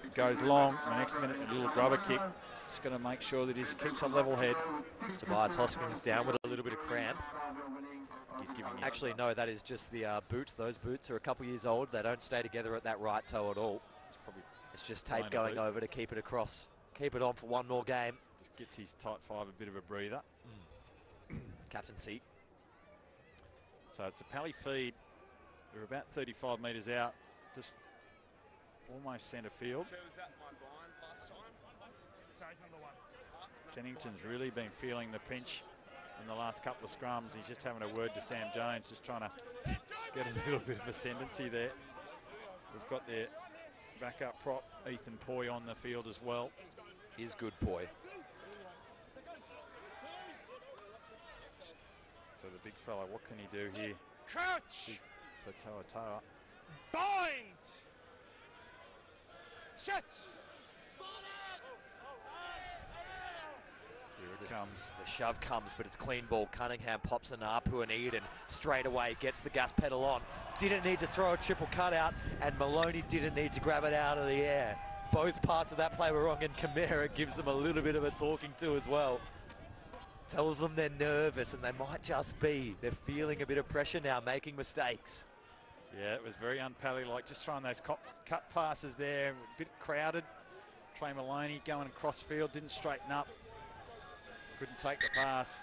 It goes long. And the next minute, a little grubber kick. Just got to make sure that he keeps a level head. Tobias Hoskins down with a little bit of cramp. He's giving Actually, no, that is just the boots. Those boots are a couple years old. They don't stay together at that right toe at all. It's just tape going over to keep it across. Keep it on for one more game. Just gets his tight five a bit of a breather. Captain seat. So it's a Pally feed. They're about 35 metres out. Just almost centre field. Kennington's really been feeling the pinch in the last couple of scrums. He's just having a word to Sam Jones, just trying to get a little bit of ascendancy there. We've got their backup prop, Ethan Poy, on the field as well. Is good, Poy. So the big fella, what can he do here? Catch! For Toa. Bind! Set! Here it comes. The shove comes, but it's clean ball. Cunningham pops an Apu and Eden straight away, gets the gas pedal on. Didn't need to throw a triple cutout, and Maloney didn't need to grab it out of the air. Both parts of that play were wrong, and Palmyra gives them a little bit of a talking to as well. Tells them they're nervous, and they might just be. They're feeling a bit of pressure now, making mistakes. Yeah, it was very un-Pally-like, just throwing those cut passes there, a bit crowded. Trey Maloney going across field, didn't straighten up. Couldn't take the pass.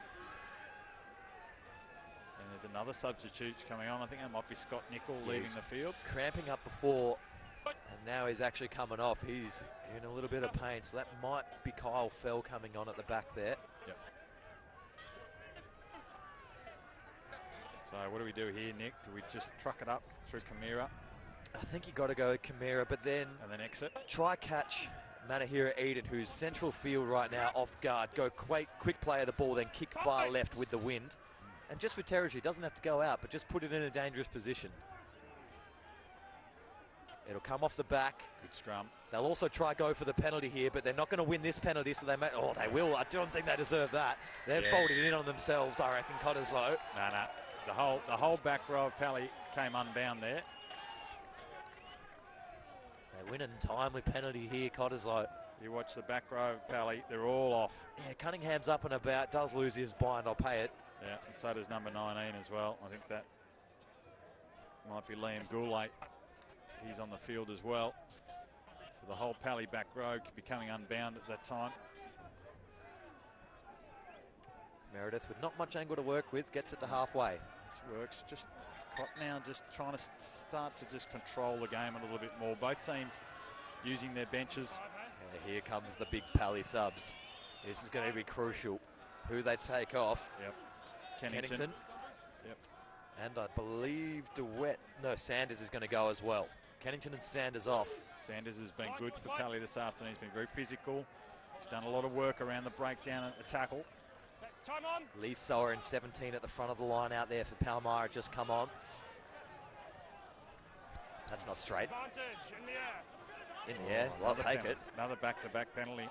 And there's another substitute coming on. I think that might be Scott Nicol leaving the field. Cramping up before, and now he's actually coming off. He's in a little bit of pain, so that might be Kyle Fell coming on at the back there. Yep. So what do we do here, Nick? Do we just truck it up through Palmyra? I think you got to go with Palmyra, but then and then exit. Try catch Manahira Eden, who's central field right now, off guard. Go quick play of the ball, then kick far left with the wind. And just for territory, doesn't have to go out, but just put it in a dangerous position. It'll come off the back. Good scrum. They'll also try go for the penalty here, but they're not going to win this penalty, so they may. Oh, they will. I don't think they deserve that. They're folding in on themselves, I reckon, Cottesloe. No. The whole back row of Pally came unbound there. They win a timely penalty here, Cottesloe. You watch the back row of Pally, they're all off. Yeah, Cunningham's up and about, does lose his bind, I'll pay it. Yeah, and so does number 19 as well. I think that might be Liam Goulet. He's on the field as well. So the whole Pally back row could be coming unbound at that time. Meredith with not much angle to work with, gets it to halfway. This works. Just now just trying to start to just control the game a little bit more. Both teams using their benches. Yeah, here comes the big Pally subs. This is going to be crucial. Who they take off. Yep. Kennington. Yep. And I believe Sanders is going to go as well. Kennington and Sanders off. Sanders has been good for Pally this afternoon. He's been very physical. He's done a lot of work around the breakdown at the tackle. Time on. Lee Sower in 17 at the front of the line out there for Palmyra, just come on. That's not straight. Advantage in the air. In the air, well, take it. Another back-to-back penalty.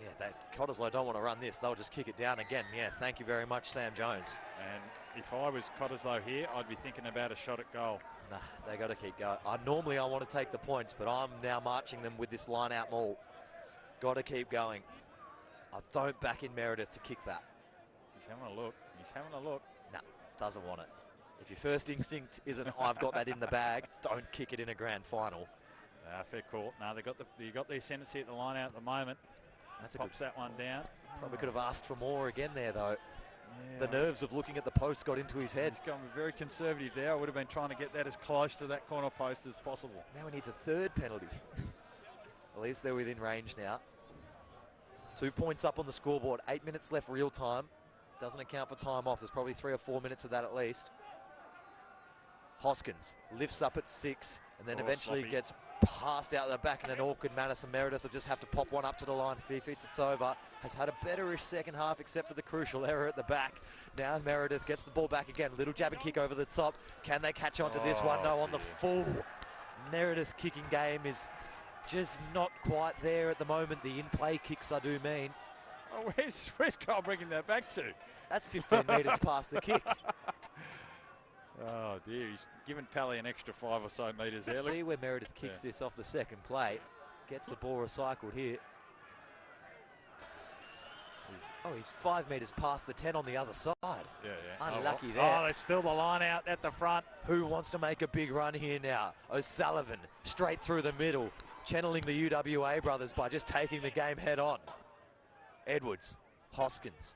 Yeah, Cottesloe don't want to run this. They'll just kick it down again. Yeah, thank you very much, Sam Jones. And if I was Cottesloe here, I'd be thinking about a shot at goal. Nah, they got to keep going. Normally I want to take the points, but I'm now marching them with this line-out maul. Got to keep going. I don't back in Meredith to kick that. He's having a look. Nah, doesn't want it. If your first instinct isn't, I've got that in the bag, don't kick it in a grand final. Fair call. No, you got the ascendancy at the line out at the moment. That's Pops that one down. Probably could have asked for more again there, though. Yeah, the nerves of looking at the post got into his head. He's gone very conservative there. I would have been trying to get that as close to that corner post as possible. Now he needs a third penalty. At least they're within range now. 2 points up on the scoreboard. 8 minutes left real time. Doesn't account for time off. There's probably 3 or 4 minutes of that at least. Hoskins lifts up at 6 and then eventually gets passed out the back in an awkward manner. So Meredith will just have to pop one up to the line. Fifi Titsova has had a better-ish second half except for the crucial error at the back. Now Meredith gets the ball back again. Little jab and kick over the top. Can they catch on to this one? No, on the full. Meredith's kicking game is just not quite there at the moment. The in-play kicks, I do mean. Oh, where's Kyle bringing that back to? That's 15 metres past the kick. Oh dear, he's given Pally an extra 5 or so metres there. See where Meredith kicks this off the second plate. Gets the ball recycled here. He's 5 metres past the 10 on the other side. Yeah. Unlucky there. Oh, there's still the line out at the front. Who wants to make a big run here now? O'Sullivan, straight through the middle, channeling the UWA brothers by just taking the game head on. Edwards, Hoskins,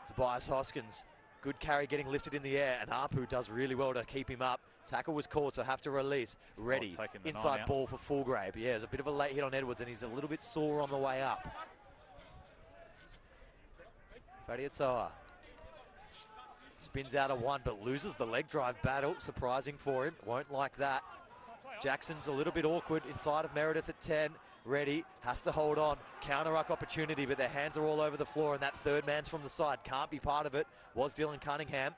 Tobias Hoskins. Good carry getting lifted in the air, and Apu does really well to keep him up. Tackle was caught, so have to release. Ready, inside ball for Fulgrave. Yeah, there's a bit of a late hit on Edwards, and he's a little bit sore on the way up. Fadiatoa spins out a 1, but loses the leg drive battle. Surprising for him, won't like that. Jackson's a little bit awkward inside of Meredith at 10. Ready, has to hold on. Counter-ruck opportunity, but their hands are all over the floor, and that third man's from the side. Can't be part of it. Was Dylan Cunningham.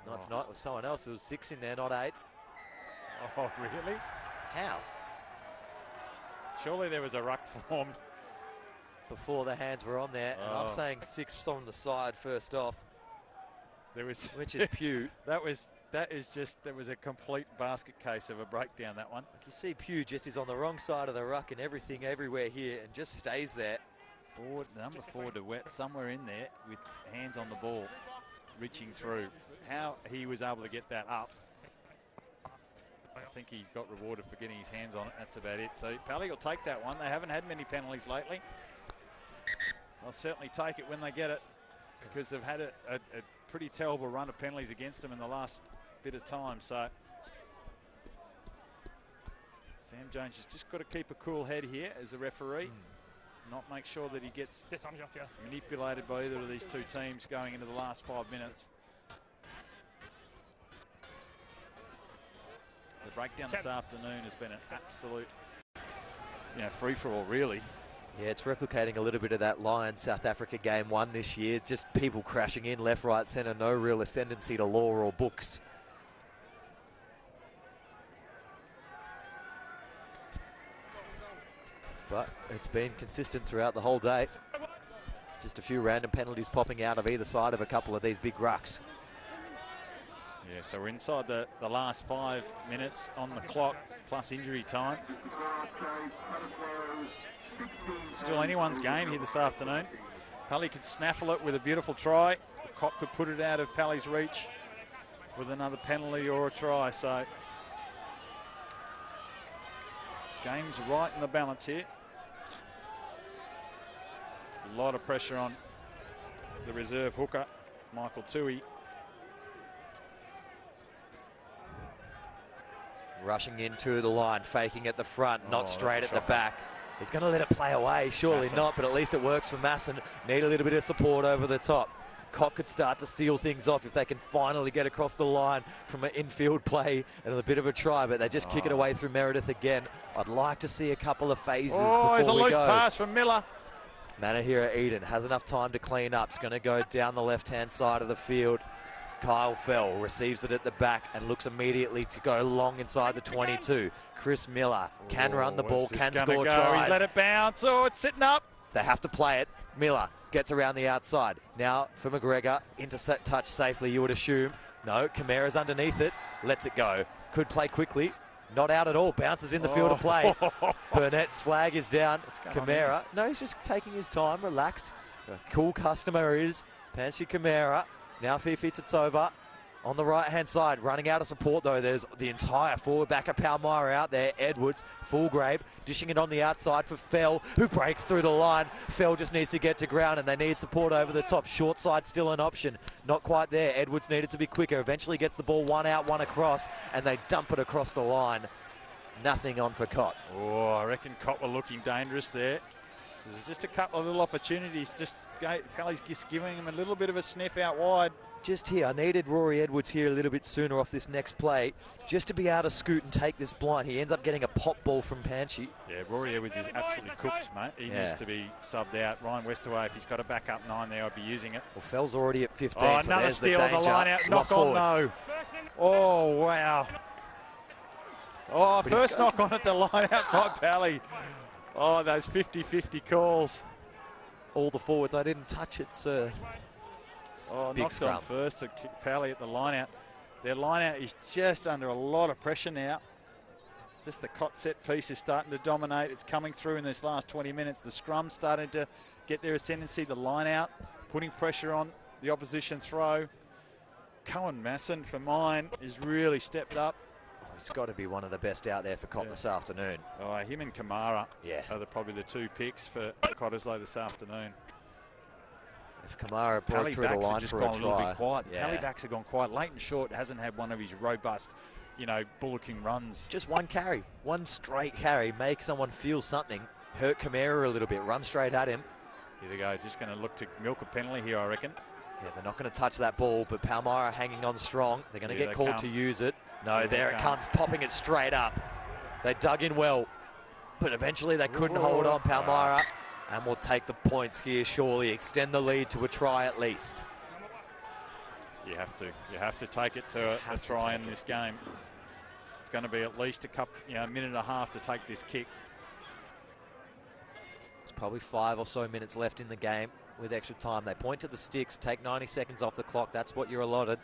No, it's not. It was someone else. There was 6 in there, not 8. Oh, really? How? Surely there was a ruck formed. Before the hands were on there, and I'm saying 6 on the side first off. There was, which is Pugh. That was a complete basket case of a breakdown, that one. Like you see Pugh just is on the wrong side of the ruck and everything everywhere here and just stays there. Forward, number 4 to Wet, somewhere in there with hands on the ball, reaching through. How he was able to get that up, I think he got rewarded for getting his hands on it. That's about it. So Pally will take that one. They haven't had many penalties lately. They'll certainly take it when they get it, because they've had a pretty terrible run of penalties against them in the last bit of time. So Sam Jones has just got to keep a cool head here as a referee, not make sure that he gets manipulated by either of these two teams going into the last 5 minutes. The breakdown this afternoon has been an absolute, free-for-all, really. Yeah, it's replicating a little bit of that Lions-South Africa game 1 this year. Just people crashing in left, right, centre. No real ascendancy to law or books. But it's been consistent throughout the whole day. Just a few random penalties popping out of either side of a couple of these big rucks. Yeah, so we're inside the last 5 minutes on the clock, plus injury time. Still anyone's game here this afternoon. Pally could snaffle it with a beautiful try. Cock could put it out of Pally's reach with another penalty or a try. So game's right in the balance here. A lot of pressure on the reserve hooker, Michael Tui. Rushing into the line, faking at the front, not straight at the back. He's going to let it play away, surely not, but at least it works for Masson. Need a little bit of support over the top. Cock could start to seal things off if they can finally get across the line from an infield play and a bit of a try, but they just kick it away through Meredith again. I'd like to see a couple of phases before there's a we loose go. Pass from Miller. Manahira Eden has enough time to clean up. It's going to go down the left-hand side of the field. Kyle Fell receives it at the back and looks immediately to go long inside the 22. Chris Miller can run the ball, can score tries. He's let it bounce. Oh, it's sitting up. They have to play it. Miller gets around the outside. Now for McGregor, touch safely, you would assume. No, Kamara's underneath it, lets it go. Could play quickly, not out at all, bounces in the field of play. Burnett's flag is down. Kamara, no, he's just taking his time, relax. A cool customer is Pansi Kamara. Now Fifi Tatova on the right-hand side, running out of support though. There's the entire forward back of Palmyra out there. Edwards, Fulgrave, dishing it on the outside for Fell, who breaks through the line. Fell just needs to get to ground and they need support over the top. Short side still an option. Not quite there. Edwards needed to be quicker. Eventually gets the ball 1 out, 1 across, and they dump it across the line. Nothing on for Cott. Oh, I reckon Cott were looking dangerous there. There's just a couple of little opportunities. Pally's just giving him a little bit of a sniff out wide. Just here, I needed Rory Edwards here a little bit sooner off this next play, just to be able to scoot and take this blind. He ends up getting a pop ball from Panchi. Yeah, Rory Edwards is absolutely cooked, mate. He needs to be subbed out. Ryan Westerway, if he's got a backup 9 there, I'd be using it. Well, Fell's already at 15, oh, so another steal on the line out. Knock on, though. Oh, wow. Oh, first knock on at the line out by Pally. Oh, those 50-50 calls. All the forwards, I didn't touch it, sir. Oh, Big knocked scrum. on first to Pally at the line out. Their line out is just under a lot of pressure now. Just the Cott set piece is starting to dominate. It's coming through in this last 20 minutes. The scrum's starting to get their ascendancy. The line out, putting pressure on the opposition throw. Cohen Masson, for mine, is really stepped up. Oh, he's got to be one of the best out there for Cott this afternoon. Oh, him and Kamara are probably the two picks for Cottesloe this afternoon. If Kamara broke through the line for a try. A little bit quiet. The Pally backs have gone quiet. Leighton Short hasn't had one of his robust, bullocking runs. Just one carry, one straight carry, make someone feel something. Hurt Kamara a little bit, run straight at him. Here they go, just going to look to milk a penalty here, I reckon. Yeah, they're not going to touch that ball, but Palmyra hanging on strong. They're going to get called to use it. No, there it comes, popping it straight up. They dug in well, but eventually they couldn't hold on, Palmyra. And will take the points here, surely. Extend the lead to a try at least. You have to. You have to take it to a try in this game. It's going to be at least a minute and a half to take this kick. It's probably 5 or so minutes left in the game with extra time. They point to the sticks, take 90 seconds off the clock. That's what you're allotted.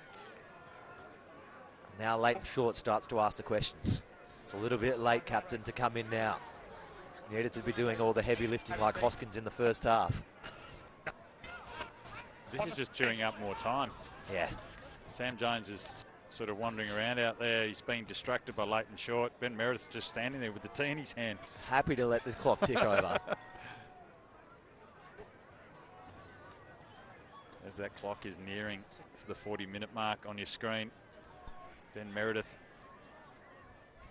Now Leighton Short starts to ask the questions. It's a little bit late, captain, to come in now. Needed to be doing all the heavy lifting like Hoskins in the first half. This is just chewing up more time. Yeah. Sam Jones is sort of wandering around out there. He's being distracted by Leighton Short. Ben Meredith just standing there with the tea in his hand. Happy to let the clock tick over. As that clock is nearing the 40-minute mark on your screen, Ben Meredith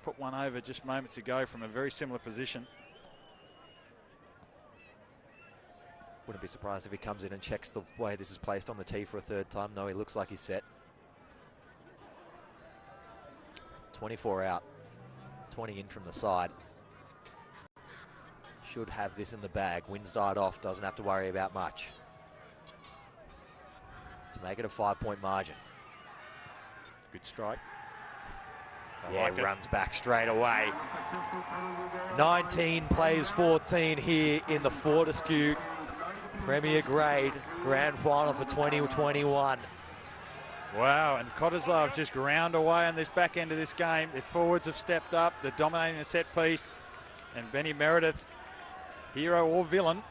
put one over just moments ago from a very similar position. Wouldn't be surprised if he comes in and checks the way this is placed on the tee for a third time. No, he looks like he's set. 24 out, 20 in from the side. Should have this in the bag. Wind's died off, doesn't have to worry about much. To make it a 5-point margin. Good strike. Runs back straight away. 19 plays 14 here in the Fortescue Premier Grade Grand Final for 2021. Wow, and Cottesloe have just ground away on this back end of this game. Their forwards have stepped up. They're dominating the set piece. And Benny Meredith, hero or villain,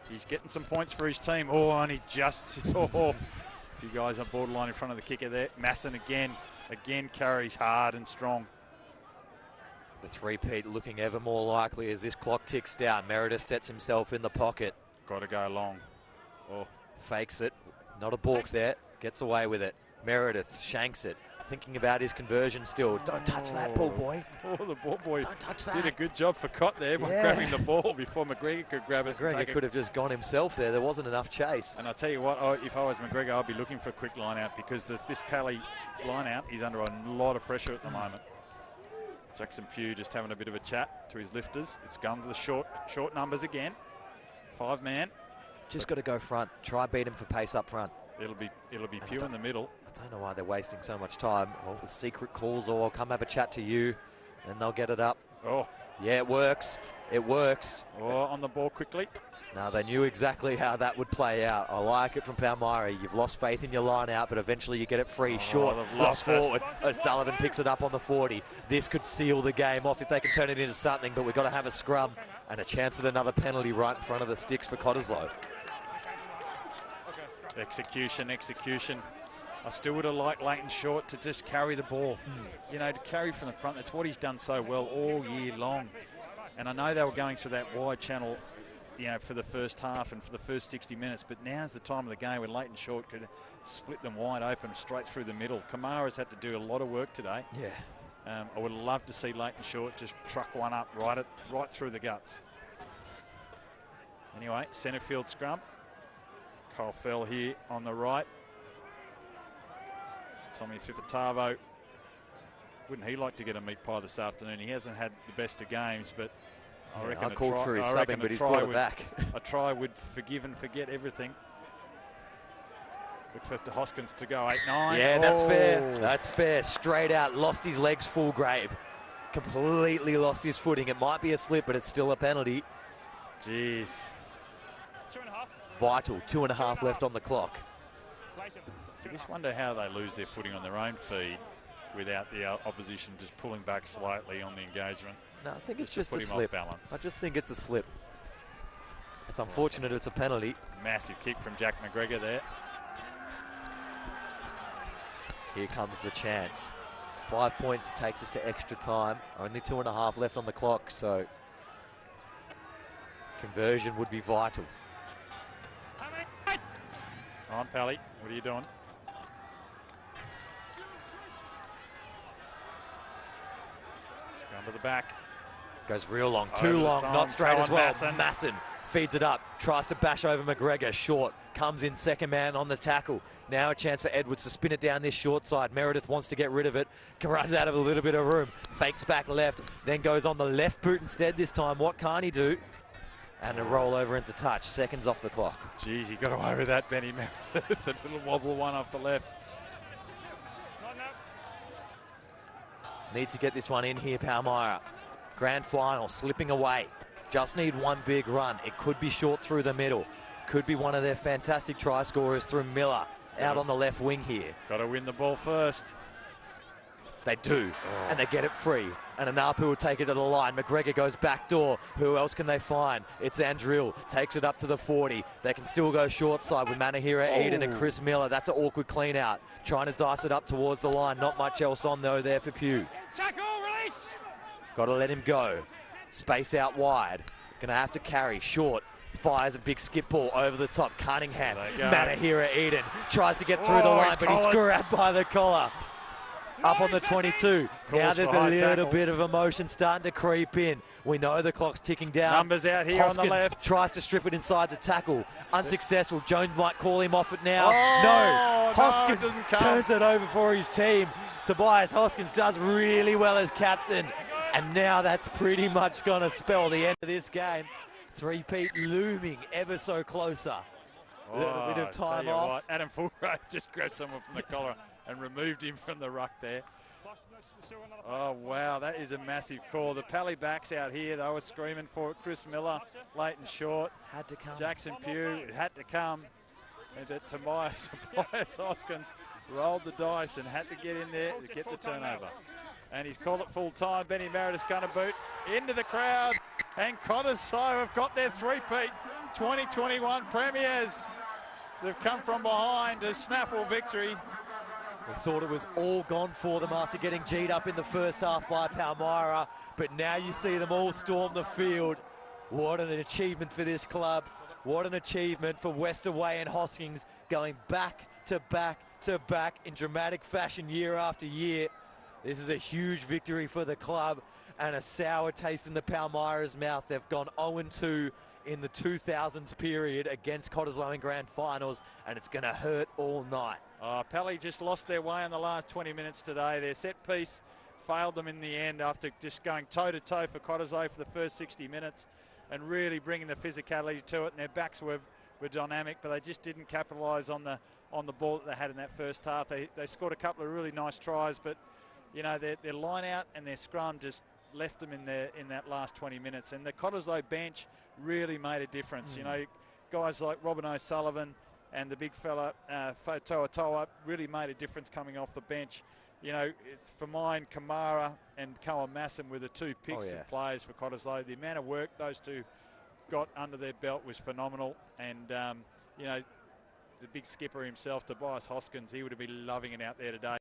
he's getting some points for his team. Oh, and he just... a few guys on borderline in front of the kicker there. Masson again carries hard and strong. The three-peat looking ever more likely as this clock ticks down. Meredith sets himself in the pocket. Got to go long. Oh. Fakes it. Not a balk there. Gets away with it. Meredith shanks it. Thinking about his conversion still. Don't touch that, ball boy. Oh, the ball boy Don't touch that. did a good job for Cott there by grabbing the ball before McGregor could grab it. McGregor could have just gone himself there. There wasn't enough chase. And I tell you what, if I was McGregor, I'd be looking for a quick line out because this Pally line out is under a lot of pressure at the moment. Jackson Pugh just having a bit of a chat to his lifters. It's gone to the short numbers again. 5-man. Just got to go front. Try beat him for pace up front. It'll be Pugh in the middle. I don't know why they're wasting so much time. Well, with secret calls, or I'll come have a chat to you, and they'll get it up. Oh. Yeah, it works. It works. Oh, on the ball quickly. No, they knew exactly how that would play out. I like it from Palmyra. You've lost faith in your line out, but eventually you get it free. Short, lost forward. O'Sullivan picks it up on the 40. This could seal the game off if they can turn it into something, but we've got to have a scrum and a chance at another penalty right in front of the sticks for Cottesloe. Execution. I still would have liked Leighton Short to just carry the ball. To carry from the front. That's what he's done so well all year long. And I know they were going to that wide channel, for the first half and for the first 60 minutes, but now's the time of the game when Leighton Short could split them wide open straight through the middle. Kamara's had to do a lot of work today. Yeah. I would love to see Leighton Short just truck one up right through the guts. Anyway, centre field scrum. Kyle Fell here on the right. Tommy Fifitavo. Wouldn't he like to get a meat pie this afternoon? He hasn't had the best of games, but I reckon I called for his subbing, but he's brought it back. A try would forgive and forget everything. Look for Hoskins to go 8-9. Yeah, that's fair. That's fair. Straight out, lost his legs full grave. Completely lost his footing. It might be a slip, but it's still a penalty. Jeez. Two and a half. Vital. 2.5 left on the clock. I just wonder how they lose their footing on their own feed without the opposition just pulling back slightly on the engagement. No, I think it's just a put him slip. off balance. I just think it's a slip. It's unfortunate it's a penalty. Massive kick from Jack McGregor there. Here comes the chance. 5 points takes us to extra time. Only 2.5 left on the clock, so conversion would be vital. On, Pally, what are you doing? Down to the back. Goes real long, Over too the long, time. not straight as well. Masson. Masson feeds it up, tries to bash over McGregor, short, comes in second man on the tackle. Now a chance for Edwards to spin it down this short side. Meredith wants to get rid of it, runs out of a little bit of room, fakes back left, then goes on the left boot instead this time. What can't he do? And a roll over into touch, seconds off the clock. Geez, he got away with that, Benny Meredith. A little wobble one off the left. Need to get this one in here, Palmyra. Grand final, slipping away. Just need one big run. It could be short through the middle. Could be one of their fantastic try scorers through Miller out on the left wing here. Got to win the ball first. They do, and they get it free. And Anapu will take it to the line. McGregor goes back door. Who else can they find? It's Andrill. Takes it up to the 40. They can still go short side with Manahira Eden and Chris Miller. That's an awkward clean out. Trying to dice it up towards the line. Not much else on though there for Pugh. Got to let him go. Space out wide. Gonna have to carry. Short. Fires a big skip ball over the top. Cunningham. Manahira Eden tries to get through the line, but he's grabbed by the collar. Up on the 22. Now there's a little bit of emotion starting to creep in. We know the clock's ticking down. Numbers out here on the left. Tries to strip it inside the tackle. Unsuccessful. Jones might call him off it now. No, Hoskins turns it over for his team. Tobias Hoskins does really well as captain. And now that's pretty much going to spell the end of this game. Three-peat looming ever so closer. A little bit of time off. What, Adam Fulgrave just grabbed someone from the collar and removed him from the ruck there. Oh, wow, that is a massive call. The Pally backs out here. They were screaming for it. Chris Miller, late and short. Had to come. Jackson Pugh, it had to come. And Tobias Hoskins rolled the dice and had to get in there to get the turnover. And he's called it full time. Benny Meredith's going to boot into the crowd. And Cottesloe have got their three-peat 2021 premiers. They've come from behind a snaffle victory. We thought it was all gone for them after getting G'd up in the first half by Palmyra, but now you see them all storm the field. What an achievement for this club. What an achievement for Westerway and Hoskins, going back to back to back in dramatic fashion year after year. This is a huge victory for the club and a sour taste in the Palmyra's mouth. They've gone 0-2 in the 2000s period against Cottesloe in grand finals, and it's going to hurt all night. Pally just lost their way in the last 20 minutes today. Their set piece failed them in the end after just going toe-to-toe for Cottesloe for the first 60 minutes and really bringing the physicality to it. And their backs were dynamic, but they just didn't capitalise on the ball that they had in that first half. They scored a couple of really nice tries, but you know their line out and their scrum just left them in that last 20 minutes. And the Cottesloe bench really made a difference. You know, guys like Robin O'Sullivan and the big fella Toa really made a difference coming off the bench. You know, for mine, Kamara and Koa Masson were the two picks of players for Cottesloe. The amount of work those two got under their belt was phenomenal. And, you know, the big skipper himself, Tobias Hoskins, he would have been loving it out there today.